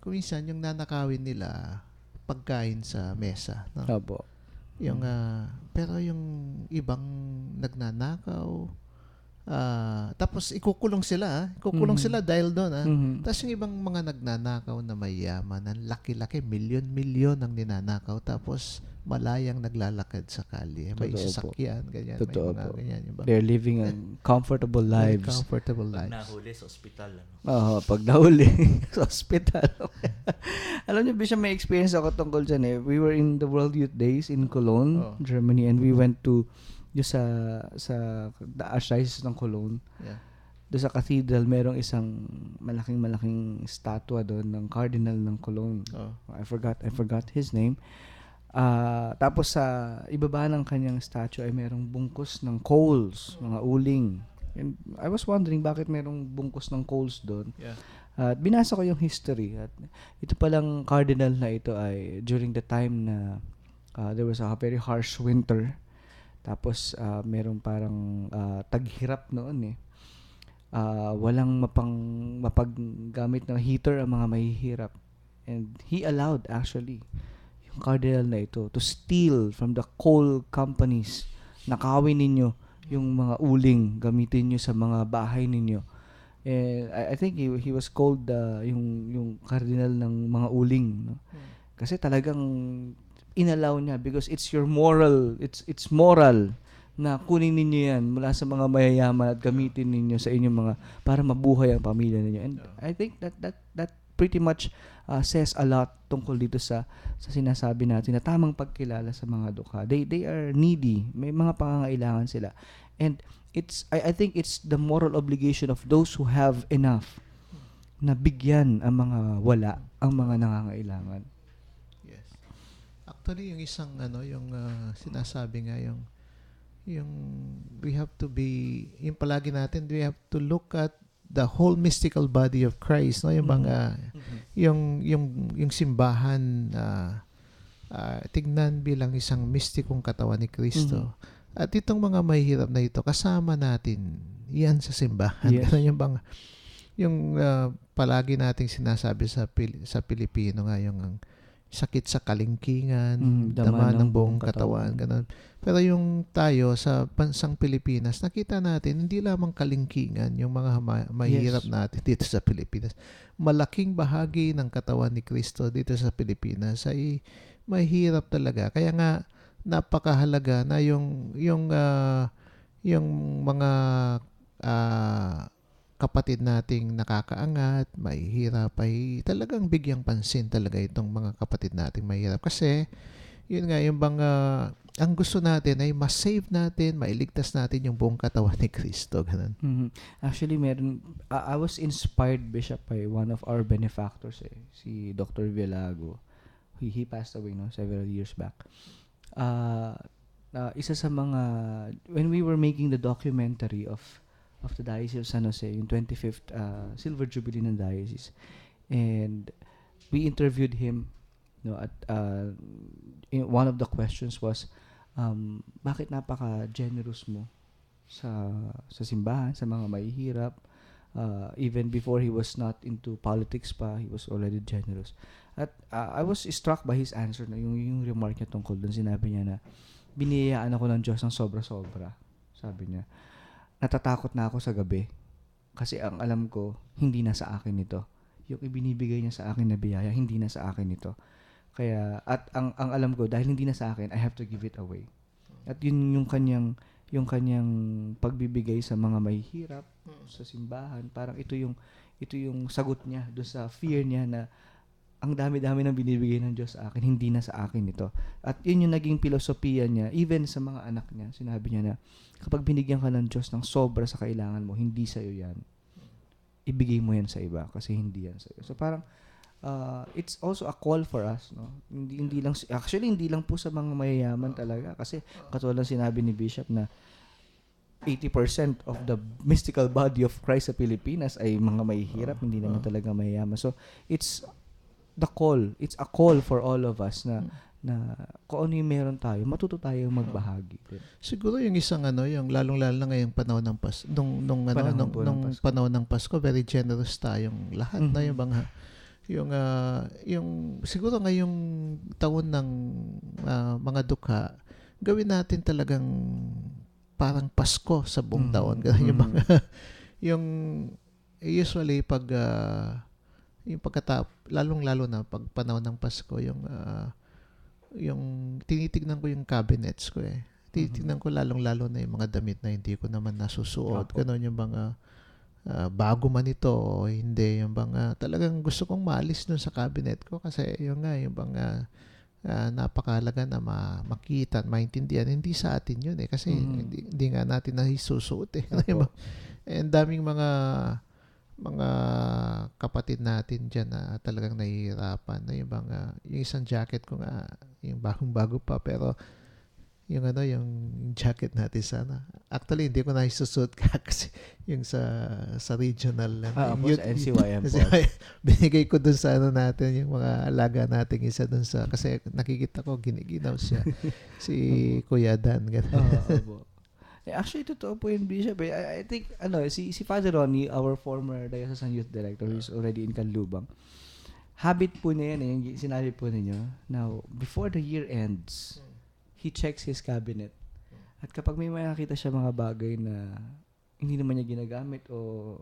B: kung minsan yung nanakawin nila, pagkain sa mesa. No?
A: Opo.
B: Yung, pero yung ibang nagnanakaw, tapos ikukulong sila. Ikukulong sila dahil doon. Tapos yung ibang mga nagnanakaw na mayaman, ang laki-laki, milyon-milyon ang ninanakaw. Tapos malayang naglalakad sa kalye. May
A: Totoo po.
B: sasakyan, ganyan.
A: Totoo
B: may mga
A: po.
B: ganyan. Yung
A: They're living comfortable
B: very
A: lives.
B: comfortable
C: Pag
B: lives.
C: nahuli sa ospital.
A: Pag nahuli sa hospital. Alam niyo, Bishop, may experience ako tungkol dyan eh. We were in the World Youth Days in Cologne, Germany, and we went to yung sa the Archdiocese ng Cologne.
B: Yeah.
A: Doon sa cathedral, merong isang malaking statua doon ng cardinal ng Cologne. I forgot his name. Tapos sa ibaba ng kanyang statue ay merong bungkus ng coals, mga uling. And I was wondering bakit merong bungkus ng coals doon.
B: Yeah.
A: At binasa ko yung history. At ito palang cardinal na ito ay during the time na there was a very harsh winter. Tapos merong parang taghirap noon eh. Walang mapaggamit ng heater ang mga mahihirap. And he allowed actually yung cardinal na ito to steal from the coal companies. Nakawin ninyo yung mga uling, gamitin nyo sa mga bahay ninyo. And I think he was called yung cardinal ng mga uling, no? Kasi talagang inallow niya because it's your moral, it's moral na kunin ninyo yan mula sa mga mayayaman at gamitin ninyo sa inyong mga para mabuhay ang pamilya ninyo. And I think that pretty much says a lot tungkol dito sa sinasabi natin na tamang pagkilala sa mga dukha. They are needy, may mga pangangailangan sila. And I think it's the moral obligation of those who have enough na bigyan ang mga wala, ang mga nangangailangan.
B: Yes. Actually, yung isang yung sinasabi nga yung we have to be, yung palagi natin, we have to look at the whole mystical body of Christ, no? Yung mga yung simbahan tignan bilang isang mistikong katawan ni Kristo. At itong mga mahihirap na ito, kasama natin yan sa simbahan.
A: Yes.
B: Ganun yung palagi nating sinasabi sa Pilipino nga, yung sakit sa kalingkingan, dama ng buong katawan, ganun. Pero yung tayo sa bansang Pilipinas, nakita natin, hindi lamang kalingkingan yung mga mahirap
A: Yes.
B: natin dito sa Pilipinas. Malaking bahagi ng katawan ni Kristo dito sa Pilipinas ay mahirap talaga. Kaya nga, napakahalaga na yung mga kapatid nating nakakaangat, mahihirap, ay talagang bigyang pansin talaga itong mga kapatid nating mahirap. Kasi, yun nga, yung ang gusto natin ay ma-save natin, mailigtas natin yung buong katawan ni Kristo. Ganun.
A: Actually, I was inspired, Bishop, by one of our benefactors, si Dr. Villago. He passed away several years back. Isa sa mga, when we were making the documentary of the Diocese of San Jose, yung 25th Silver Jubilee ng Diocese, and we interviewed him, at one of the questions was, bakit napaka-generous mo sa simbahan, sa mga mahihirap? Even before he was not into politics pa, he was already generous. At I was struck by his answer, yung remark niya tungkol doon. Sinabi niya na, biniyayaan ako ng Diyos ng sobra-sobra. Sabi niya, natatakot na ako sa gabi kasi ang alam ko, hindi na sa akin ito. Yung ibinibigay niya sa akin na biyaya, hindi na sa akin ito. Kaya, at ang alam ko, dahil hindi na sa akin, I have to give it away. At yun yung kanyang pagbibigay sa mga mahihirap sa simbahan. Parang ito yung sagot niya doon sa fear niya na ang dami-dami ng binibigay ng Diyos sa akin, hindi na sa akin ito. At yun yung naging filosofiya niya, even sa mga anak niya. Sinabi niya na, kapag binigyan ka ng Diyos ng sobra sa kailangan mo, hindi sa'yo yan. Ibigay mo yan sa iba kasi hindi yan sa'yo. So parang, it's also a call for us, no? Hindi lang po sa mga mayayaman talaga. Kasi katulad sinabi ni Bishop na 80% of the mystical body of Christ sa Pilipinas ay mga mahihirap, hindi naman talaga mayayaman. So, it's a call for all of us na kung ano yung meron tayo, matuto tayo magbahagi.
B: Siguro yung isang yung lalong-lalo na ngayong panahon ng panahon ng Pasko, very generous tayong lahat na yung siguro ngayong taon ng mga dukha, gawin natin talagang parang Pasko sa buong taon. Yung usually pag yung lalong-lalo na pag panahon ng Pasko, yung tinitignan ko yung cabinets ko Tinitignan ko lalong-lalo na yung mga damit na hindi ko naman nasusuot. Ganon yung mga bago man ito o hindi, yung talagang gusto kong maalis dun sa cabinet ko kasi yung napakahalaga na makita at maintindihan. Hindi sa atin yun kasi hindi nga natin nasusuot And daming mga kapatid natin dyan na talagang nahihirapan na yung isang jacket ko nga, yung bagong-bago pa, pero yung jacket natin sana. Actually, hindi ko naisusuot kasi yung sa regional
A: NCYM po.
B: Binigay ko dun sa natin, yung mga alaga nating isa dun kasi nakikita ko, giniginaw siya. Si Kuya Dan.
A: Actually, totoo po yun, Bishop. I think, si Father Ronnie, our former Diocesan Youth Director, who's already in Canlubang, habit po niya yan, yung sinabi po ninyo. Now, before the year ends, he checks his cabinet. At kapag may makakita siya mga bagay na hindi naman niya ginagamit o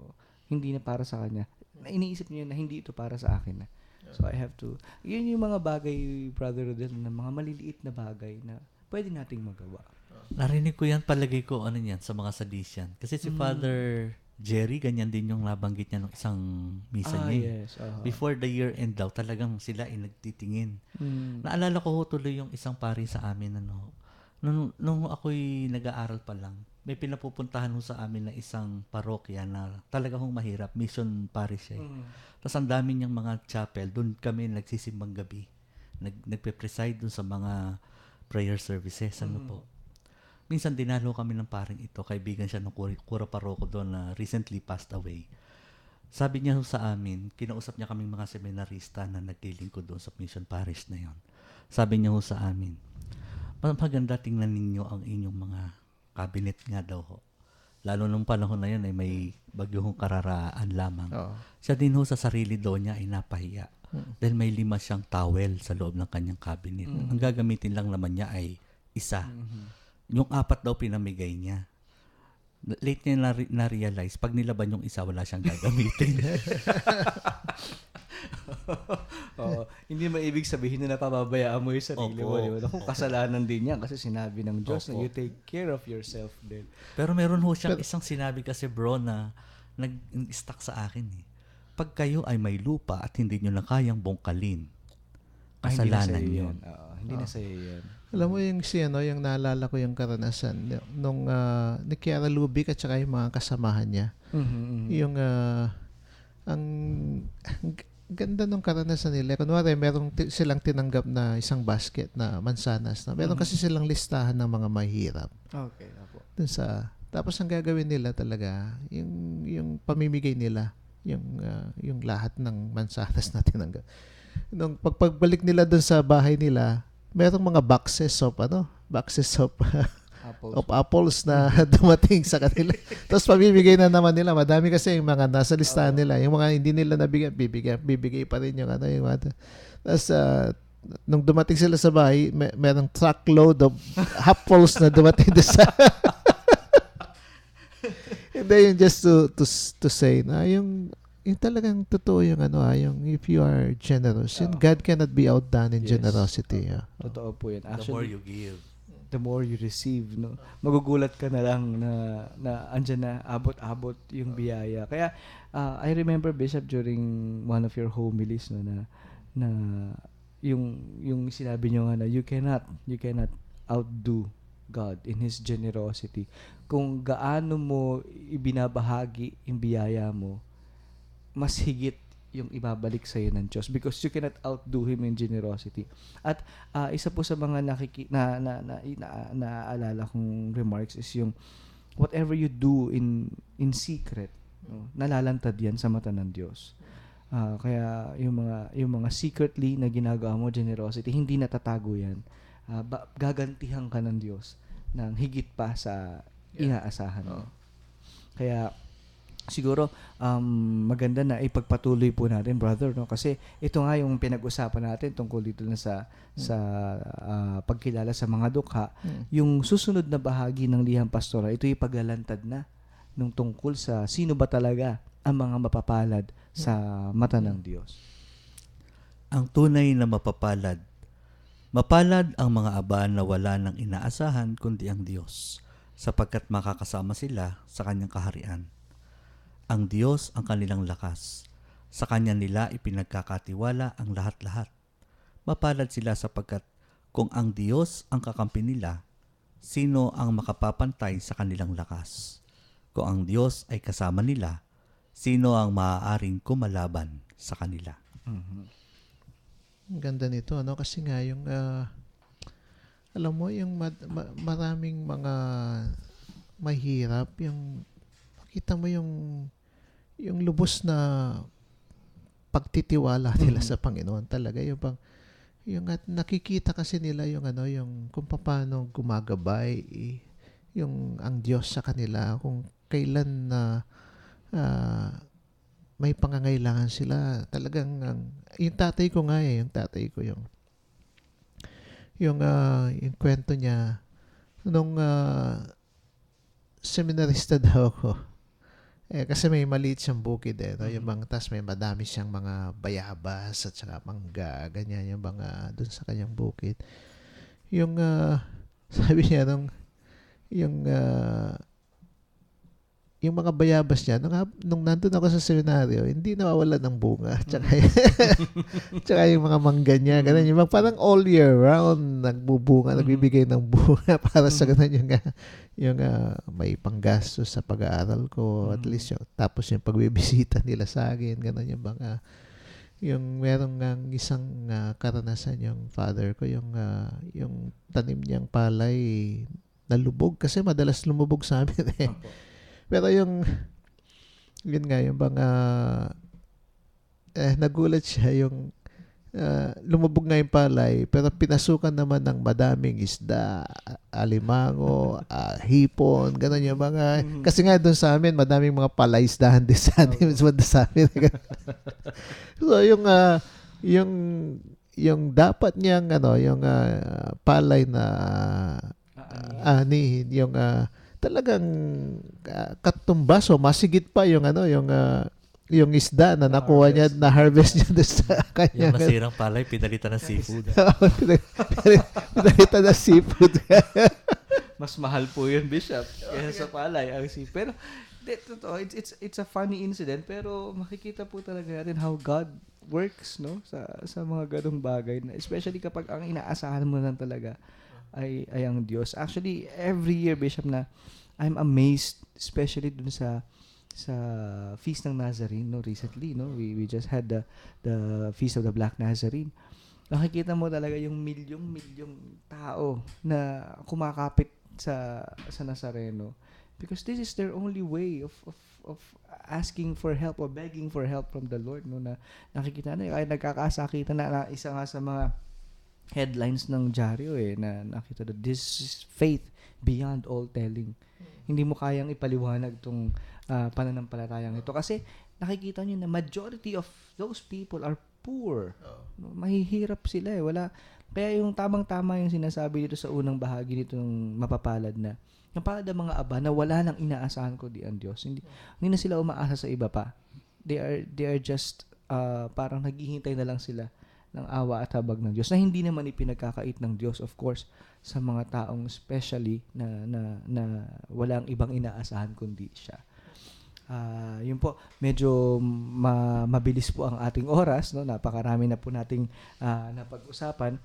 A: hindi na para sa kanya, iniisip niya na hindi ito para sa akin na. So, I have to, yun yung mga bagay, Brother Rodel, na mga maliliit na bagay na pwede nating magawa.
C: Narinig ko yan, palagay ko, sa mga Salesian. Kasi si Father Jerry, ganyan din yung nabanggit niya ng isang misa niya.
A: Yes.
C: Before the year end daw, talagang sila ay nagtitingin. Naalala ko tuloy yung isang pari sa amin, nung ako'y nag-aaral pa lang, may pinapupuntahan sa amin na isang parokya na talaga mahirap, mission parish Tapos ang dami niyang mga chapel, doon kami nagsisimbang gabi. Nagpe-preside doon sa mga prayer services, po. Minsan dinalo kami ng paring ito, kaibigan siya ng kura paroko doon na recently passed away. Sabi niya sa amin, kinausap niya kaming mga seminarista na naglilingkod doon sa mission parish na yon. sabi niya ho sa amin, maganda tingnan ninyo ang inyong mga cabinet nga daw ho. Lalo nung panahon na yun ay may bagyong kararaan lamang.
B: Oo.
C: Siya din ho sa sarili daw niya ay napahiya. Dahil may 5 siyang towel sa loob ng kanyang cabinet. Ang gagamitin lang naman niya ay isa. Yung 4 daw pinamigay niya. Late niya na-realize, pag nilaban yung isa, wala siyang gagamitin.
A: Hindi maibig sabihin na napapabayaan mo yung sarili mo.
C: Opo.
A: Di ba? Naku, kasalanan din yan kasi sinabi ng Diyos na
C: Opo.
A: you take care of yourself din.
C: Pero meron ho siyang isang sinabi kasi bro na nag-stuck sa akin eh. Pag kayo ay may lupa at hindi nyo na kayang bungkalin, kasalanan yun.
A: Hindi na sa'yo yan.
B: Alam mo yung yung naalala ko yung karanasan nung ni Kiara Lubick at saka yung mga kasamahan niya. Yung ang ganda nung karanasan nila. Kunwari, merong silang tinanggap na isang basket na mansanas. Na meron kasi silang listahan ng mga mahirap.
A: Okay, apo.
B: Tapos ang gagawin nila talaga, yung pamimigay nila, yung lahat ng mansanas na tinanggap. Nung pagbalik nila dun sa bahay nila, merong mga boxes of apples na dumating sa kanila. Tapos pabibigay na naman nila. Madami kasi yung mga nasa listahan nila. Yung mga hindi nila nabigyan, bibigay pa rin yung yung mga. Tapos nung dumating sila sa bahay, merong truckload of apples na dumating sa hindi, yung just to say na yung talagang totoo yung yung if you are generous, yun, God cannot be outdone in
A: Yes.
B: generosity.
A: Totoo po yan.
C: The more
A: Actually,
C: you give.
A: the more you receive, no? Magugulat ka na lang na andyan na abot-abot yung biyaya. Kaya I remember, Bishop, during one of your homilies, no, na yung sinabi niyo nga na you cannot outdo God in His generosity. Kung gaano mo ibinabahagi yung biyaya mo, mas higit yung ibabalik sa iyo ng Diyos because you cannot outdo Him in generosity. At isa po sa mga naaalala kong remarks is yung whatever you do in secret, no, nalalantad yan sa mata ng Diyos. Kaya yung mga secretly na ginagawa mo generosity, hindi natatago yan. Gagantihan ka ng Diyos ng higit pa sa inaasahan mo. Kaya siguro maganda na ipagpatuloy po natin, brother, no, kasi ito nga yung pinag-usapan natin tungkol dito na sa pagkilala sa mga dukha. Yung susunod na bahagi ng liham pastoral, ito yung paglalantad na nung tungkol sa sino ba talaga ang mga mapapalad sa mata ng Diyos.
C: Ang tunay na mapapalad ang mga aba na wala ng inaasahan kundi ang Diyos, sapagkat makakasama sila sa kanyang kaharian. Ang Diyos ang kanilang lakas. Sa Kanya nila ipinagkakatiwala ang lahat-lahat. Mapalad sila sapagkat kung ang Diyos ang kakampi nila, sino ang makapapantay sa kanilang lakas? Kung ang Diyos ay kasama nila, sino ang maaaring kumalaban sa kanila?
B: Ang ganda nito, no? Kasi nga yung alam mo yung maraming mga mahirap, yung makita mo yung lubos na pagtitiwala nila sa Panginoon talaga yung at nakikita kasi nila yung yung kung paano gumagabay yung ang Diyos sa kanila kung kailan na may pangangailangan sila talagang yung tatay ko yung kwento niya nung seminarista daw ako. Kasi may maliit siyang bukid no? Yung tas may madami siyang mga bayabas at saka mangga, ganyan yung mga dun sa kanyang bukid. Yung sabi niya yung mga bayabas niya nung nandun ako sa seminaryo, hindi nawawalan ng bunga. Tsaka yung mga mangga niya, ganun yung parang all year round nagbubunga, nagbibigay ng bunga para sa ganun yung may panggastos sa pag-aaral ko, at least tapos yung pagbibisita nila sa akin, ganun yung mga yung merong isang karanasan yung father ko, yung tanim niyang palay nalubog kasi madalas lumubog sa amin eh. Pero yun nga yung mga nagulat siya yung lumubog nga yung palay, pero pinasukan naman ng madaming isda, alimango, hipon, gano'n yung mga, kasi nga doon sa amin, madaming mga palaisdahan din sa amin, sa amin. So, yung dapat niyang, yung palay na anihin, yung talagang katumbas o masigit pa yung yung isda na nakuha niya, na harvest niya doon sa kanya.
C: Yung nasirang palay, pinalitan ng seafood.
B: Pinalitan ng seafood.
A: Mas mahal po yun, Bishop, kaysa sa palay ang pero totoo, it's a funny incident, pero makikita po talaga natin how God works, no, sa mga ganung bagay, especially kapag ang inaasahan mo lang talaga ay ang Diyos. Actually, every year, Bishop, na I'm amazed, especially dun sa Feast ng Nazarene, no, recently, no, we just had the Feast of the Black Nazarene. Nakikita mo talaga yung milyong tao na kumakapit sa Nazareno, because this is their only way of asking for help or begging for help from the Lord, no, na nakikita na, kaya nagkakasakitan na isa nga sa mga headlines ng dyaryo na nakita na this is faith beyond all telling. Hindi mo kayang ipaliwanag tong pananampalatayang ito, kasi nakikita nyo na majority of those people are poor. No, mahihirap sila wala. Kaya yung tamang-tama yung sinasabi dito sa unang bahagi nito ng mapapalad na yung palad ng mga aba na wala nang inaasahan ko di ang Diyos. Hindi na sila umaasa sa iba pa. They are just parang naghihintay na lang sila ng awa at habag ng Diyos, na hindi naman ipinagkakait ng Diyos, of course, sa mga taong especially na walang ibang inaasahan kundi siya. Yun po, medyo mabilis po ang ating oras, no? Napakarami na po nating napag-usapan.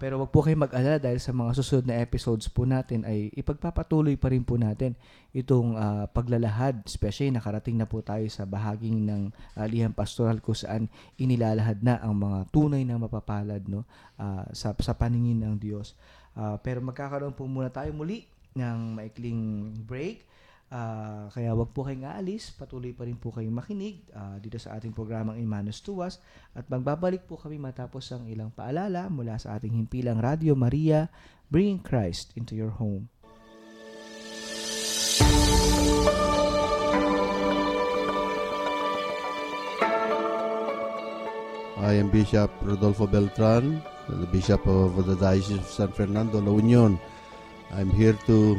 A: Pero wag po kayong mag-alala, dahil sa mga susunod na episodes po natin ay ipagpapatuloy pa rin po natin itong paglalahad. Especially nakarating na po tayo sa bahaging ng liham pastoral kung saan inilalahad na ang mga tunay na mapapalad, no, sa paningin ng Diyos. Pero magkakaroon po muna tayo muli ng maikling break. Kaya wag po kayong aalis, patuloy pa rin po kayong makinig dito sa ating programang Imanos Tuwas, at magbabalik po kami matapos ang ilang paalala mula sa ating himpilang Radio Maria, bringing Christ into your home.
G: I am Bishop Rodolfo Beltran, the Bishop of the Diocese of San Fernando, La Union. I'm here to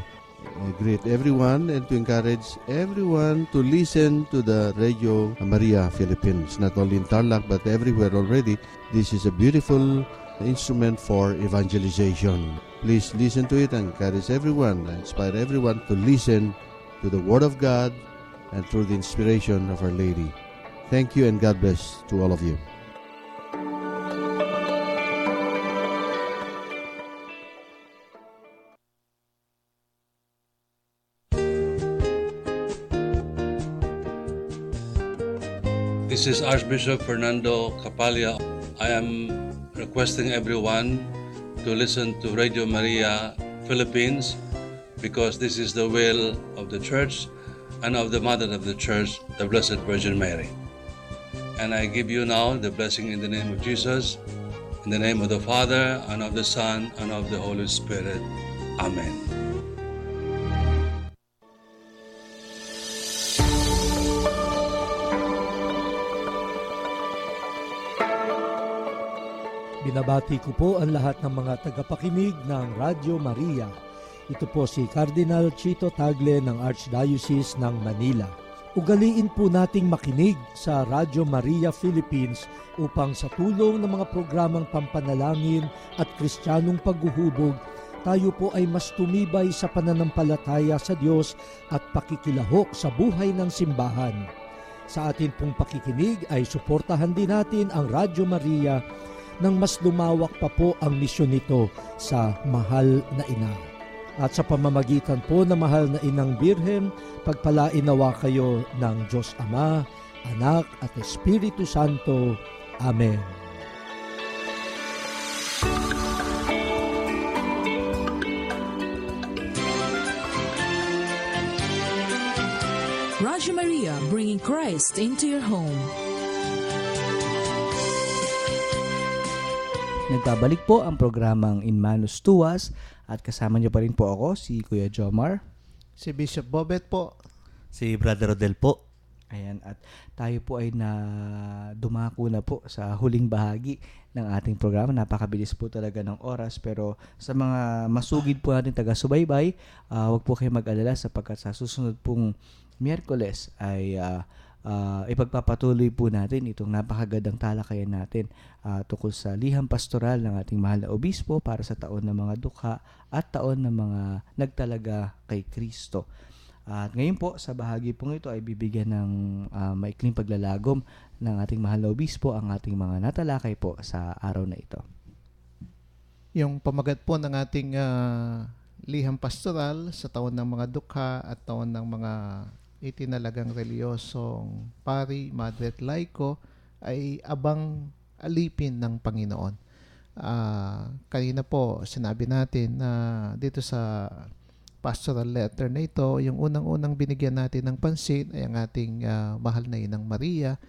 G: greet everyone and to encourage everyone to listen to the Radio Maria Philippines, not only in Tarlac but everywhere already. This is a beautiful instrument for evangelization. Please listen to it and encourage everyone, inspire everyone to listen to the Word of God and through the inspiration of Our Lady. Thank you and God bless to all of you.
H: This is Archbishop Fernando Capalia. I am requesting everyone to listen to Radio Maria Philippines, because this is the will of the Church and of the Mother of the Church, the Blessed Virgin Mary. And I give you now the blessing in the name of Jesus, in the name of the Father, and of the Son, and of the Holy Spirit. Amen.
I: Binabati ko po ang lahat ng mga tagapakinig ng Radio Maria. Ito po si Cardinal Chito Tagle ng Archdiocese ng Manila. Ugaliin po nating makinig sa Radio Maria Philippines upang sa tulong ng mga programang pampanalangin at kristyanong paghuhubog, tayo po ay mas tumibay sa pananampalataya sa Diyos at pakikilahok sa buhay ng simbahan. Sa atin pong pakikinig ay suportahan din natin ang Radio Maria nang mas lumawak pa po ang misyon nito sa mahal na ina. At sa pamamagitan po ng mahal na inang Birhen, pagpalain nawa kayo ng Diyos Ama, Anak at Espiritu Santo. Amen.
J: Radio Maria, bringing Christ into your home.
A: Nagbabalik po ang programang In Manus Tuas at kasama niyo pa rin po ako, si Kuya Jomar.
B: Si Bishop Bobet po.
C: Si Brother Rodel po.
A: Ayan, at tayo po ay dumako na po sa huling bahagi ng ating programa. Napakabilis po talaga ng oras, pero sa mga masugid po natin taga-subaybay, huwag po kayo mag-alala sapagkat sa susunod pong Miyerkules ay ipagpapatuloy po natin itong napakagandang talakayan natin tungkol sa liham pastoral ng ating mahal na obispo para sa taon ng mga dukha at taon ng mga nagtalaga kay Kristo. At ngayon po, sa bahagi pong ito ay bibigyan ng maikling paglalagom ng ating mahal na obispo ang ating mga natalakay po sa araw na ito.
B: Yung pamagat po ng ating liham pastoral sa taon ng mga dukha at taon ng mga itinalagang reliyosong pari, madre at laiko ay abang alipin ng Panginoon. Kanina po sinabi natin na dito sa pastoral letter na ito, yung unang-unang binigyan natin ng pansin ay ang ating mahal na Inang Maria,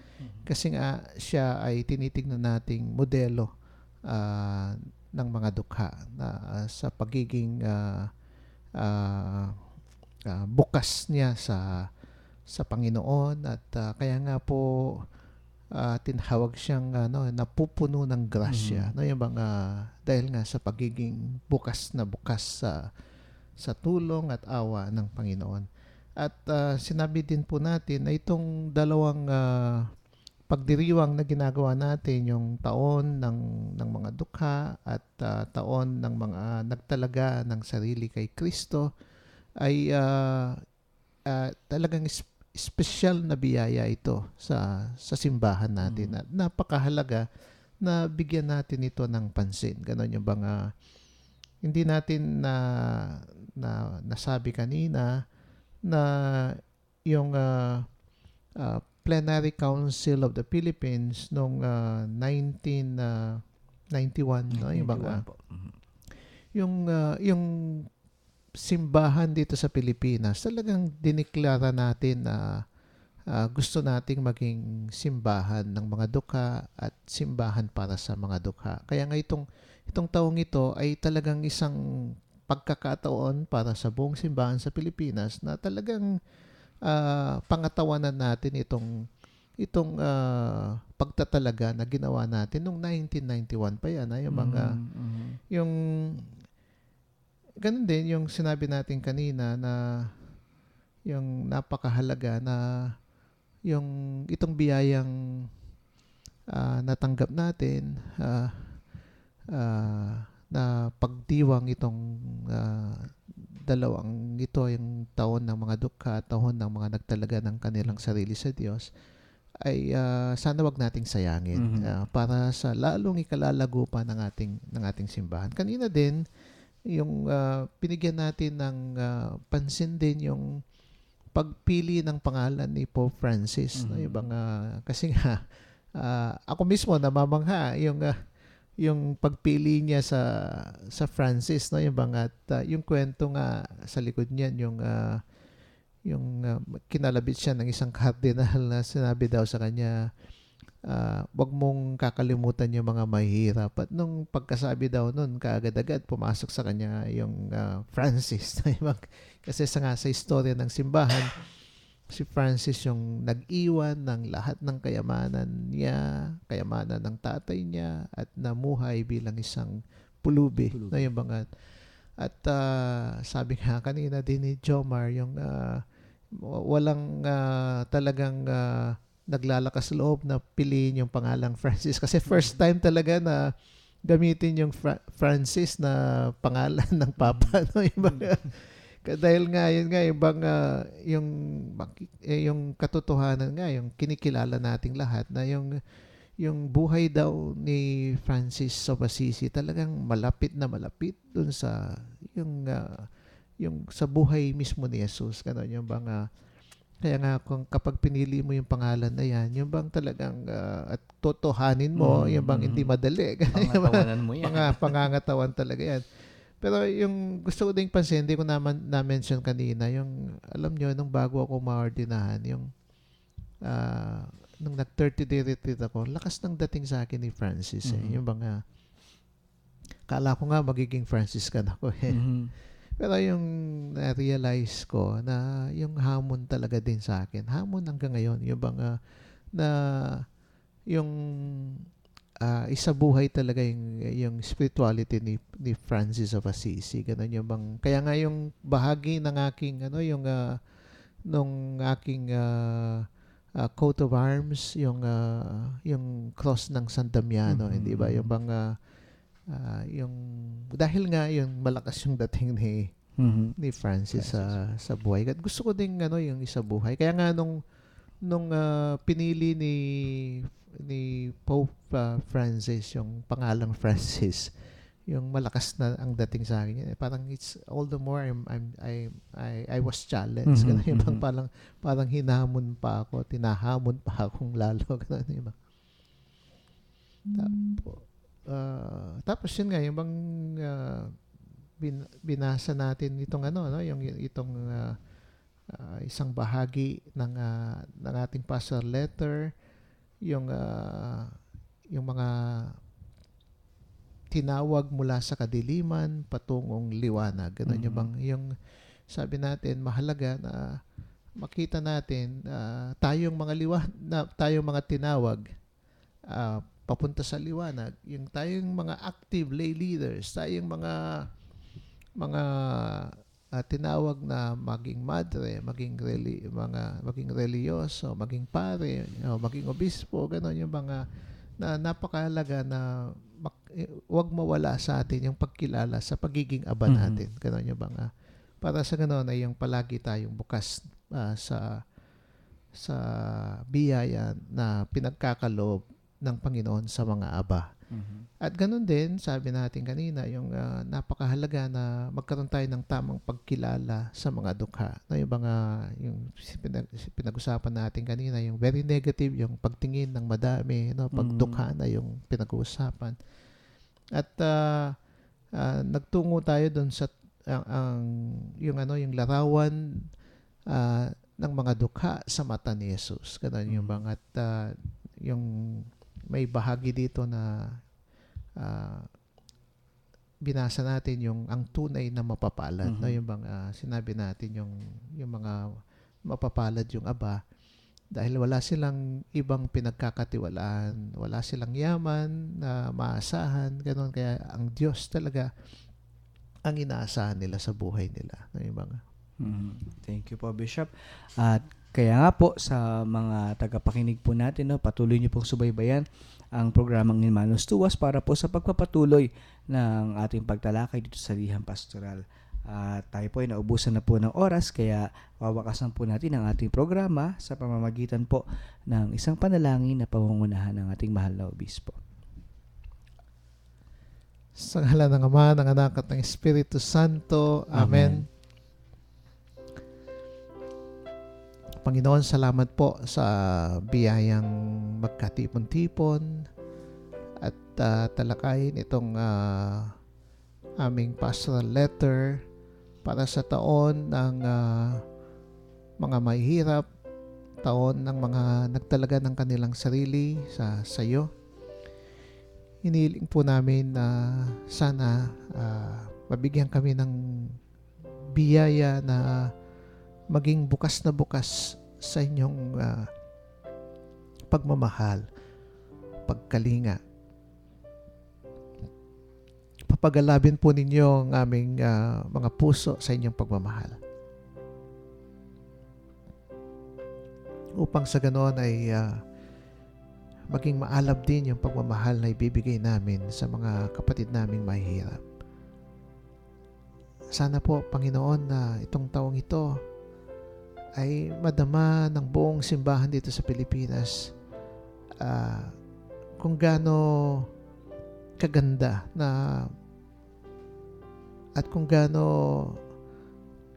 B: kasi nga siya ay tinitingnan nating modelo ng mga dukha sa pagiging bukas niya sa Panginoon, at kaya nga po tinawag siyang napupuno ng grasya, yung mga dahil nga sa pagiging bukas sa tulong at awa ng Panginoon. At sinabi din po natin na itong dalawang pagdiriwang na ginagawa natin, yung taon ng mga dukha at taon ng mga nagtalaga ng sarili kay Kristo, ay talagang espesyal na biyaya ito sa simbahan natin. At napakahalaga na bigyan natin ito ng pansin. Ganon yung mga hindi natin nasabi kanina na yung Plenary Council of the Philippines noong 1991, no, yung mga yung simbahan dito sa Pilipinas, talagang diniklara natin na gusto nating maging simbahan ng mga dukha at simbahan para sa mga dukha. Kaya nga itong taong ito ay talagang isang pagkakataon para sa buong simbahan sa Pilipinas na talagang pangatawanan natin itong pagtatalaga na ginawa natin noong 1991 pa yan. Yung mga yung ganun din yung sinabi natin kanina na yung napakahalaga na yung itong biyayang natanggap natin na pagdiwang itong dalawang ito, yung taon ng mga dukha, taon ng mga nagtalaga ng kanilang sarili sa Diyos, ay sana wag nating sayangin para sa lalong ikalalago pa ng ating simbahan. Kanina din yung pinigyan natin ng pansin din yung pagpili ng pangalan ni Pope Francis, no? Yung mga kasi nga ako mismo namamangha yung pagpili niya sa Francis, no, yung mga yung kwento nga sa likod niyan, yung kinalabit siya ng isang kardinal na sinabi daw sa kanya, wag mong kakalimutan yung mga mahihirap. At nung pagkasabi daw nun, kaagad-agad pumasok sa kanya yung Francis. Kasi sa istorya ng simbahan, si Francis yung nag-iwan ng lahat ng kayamanan niya, kayamanan ng tatay niya, at namuhay bilang isang pulubi. No, yung mga, at sabi nga kanina din ni Jomar, yung walang talagang naglalakas loob na piliin yung pangalang Francis. Kasi first time talaga na gamitin yung Francis na pangalan ng Papa. No? Yung mga, dahil nga yun nga yung katotohanan nga, yung kinikilala nating lahat na yung buhay daw ni Francis of Assisi talagang malapit dun sa yung sa buhay mismo ni Jesus. Ganun yung bang kaya nga kapag pinili mo yung pangalan na yan, yung bang talagang at totohanin mo, yung bang hindi madali.
A: Pangatawanan mo yan.
B: Mga pangangatawan talaga yan. Pero yung gusto ko ding pansin, hindi ko naman na-mention kanina, yung alam nyo, nung bago ako ma-ordinahan, yung nung nag-30-day retreat ako, lakas ng dating sa akin ni Francis. Yung mga Kala ko nga magiging Franciscan ako eh.
A: Mhm.
B: Pero yung na-realize ko na yung hamon talaga din sa akin, hamon hanggang ngayon, yung bang na yung isabuhay talaga yung spirituality ni Francis of Assisi. Ganun yung bang, kaya nga yung bahagi ng aking, nung aking coat of arms, yung cross ng San Damiano, hindi ba? Yung bang, yung dahil nga yung malakas yung dating ni Francis sa buhay. At gusto ko ding yung isa buhay. Kaya nga nung pinili ni Pope Francis yung pangalang Francis, yung malakas na ang dating sa akin. Parang it's all the more I was challenged. Ganun yung bang parang hinamon pa ako, tinahamon pa akong lalo. Ganun yung bang. Tapos yun nga, yung bang binasa natin itong itong isang bahagi ng ating pastoral letter, yung mga tinawag mula sa kadiliman patungong liwanag. Ganun yung bang, yung sabi natin, mahalaga na makita natin tayong mga tinawag papunta sa liwanag, yung tayong mga active lay leaders, tayong mga tinawag na maging madre, maging reliyoso, maging pare, maging obispo, gano'n yung mga na napakahalaga na wag mawala sa atin yung pagkilala sa pagiging aba natin. Gano'n yung mga para sa gano'n ay yung palagi tayong bukas sa biyaya na pinagkakaloob ng Panginoon sa mga aba. At ganun din, sabi natin kanina, yung napakahalaga na magkaroon tayo ng tamang pagkilala sa mga dukha. Yung mga, yung pinag-usapan natin kanina, yung very negative, yung pagtingin ng madami, pagdukha na yung pinag-uusapan. At nagtungo tayo doon sa yung larawan ng mga dukha sa mata ni Jesus. Ganun yung mga yung may bahagi dito na binasa natin yung ang tunay na mapapalad. Yung bang sinabi natin yung mga mapapalad yung aba dahil wala silang ibang pinagkakatiwalaan, wala silang yaman na maasahan, ganoon, kaya ang Diyos talaga ang inaasahan nila sa buhay nila. Yung bang
A: Thank you po, Bishop. At kaya nga po sa mga tagapakinig po natin, patuloy niyo pong subaybayan ang programang Manos Tuwas para po sa pagpapatuloy ng ating pagtalakay dito sa Liham Pastoral. Tayo po ay naubusan na po ng oras, kaya wawakasan po natin ang ating programa sa pamamagitan po ng isang panalangin na pangungunahan ng ating mahal na obispo.
B: Sa ngalan ng Ama, ng Anak at ng Espiritu Santo. Amen. Panginoon, salamat po sa biyayang magkatipon-tipon at talakayin itong aming pastoral letter para sa taon ng mga mahihirap, taon ng mga nagtalaga ng kanilang sarili sa iyo. Hiniling po namin na sana mabigyan kami ng biyaya na maging bukas na bukas sa inyong pagmamahal, pagkalinga. Papagalabin po ninyo ang aming mga puso sa inyong pagmamahal. Upang sa ganoon ay maging maalab din yung pagmamahal na ibibigay namin sa mga kapatid naming mahihirap. Sana po, Panginoon, na itong taong ito ay madama ng buong simbahan dito sa Pilipinas kung gaano kaganda at kung gaano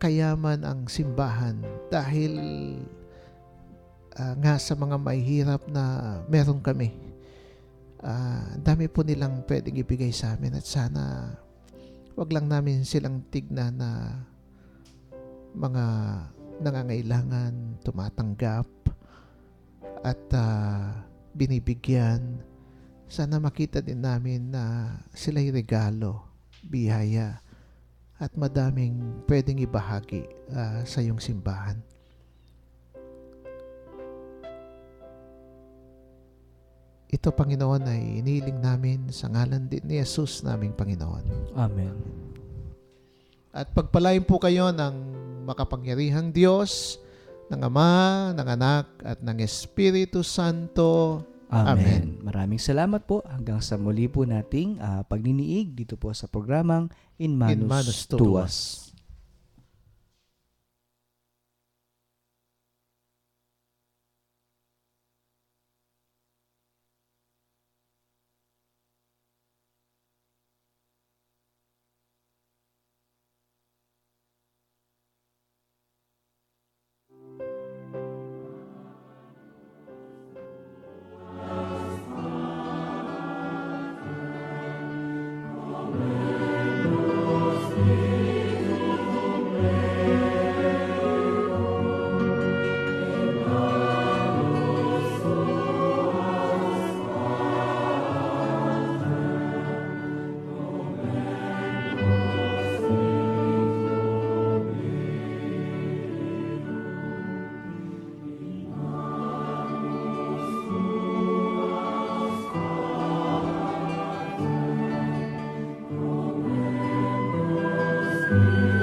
B: kayaman ang simbahan dahil nga sa mga mahihirap na meron kami. Dami po nilang pwedeng ibigay sa amin at sana wag lang namin silang tignan na mga nangangailangan, tumatanggap at binibigyan. sana makita din namin na sila'y regalo, biyaya, at madaming pwedeng ibahagi sa iyong simbahan. Ito, Panginoon, ay iniling namin sa ngalan din ni Jesus naming Panginoon.
A: Amen.
B: At pagpalain po kayo ng makapangyarihang Diyos, ng Ama, ng Anak, at ng Espiritu Santo.
A: Amen. Maraming salamat po. Hanggang sa muli po nating pagniniig dito po sa programang In Manus Tuas.
J: Amen.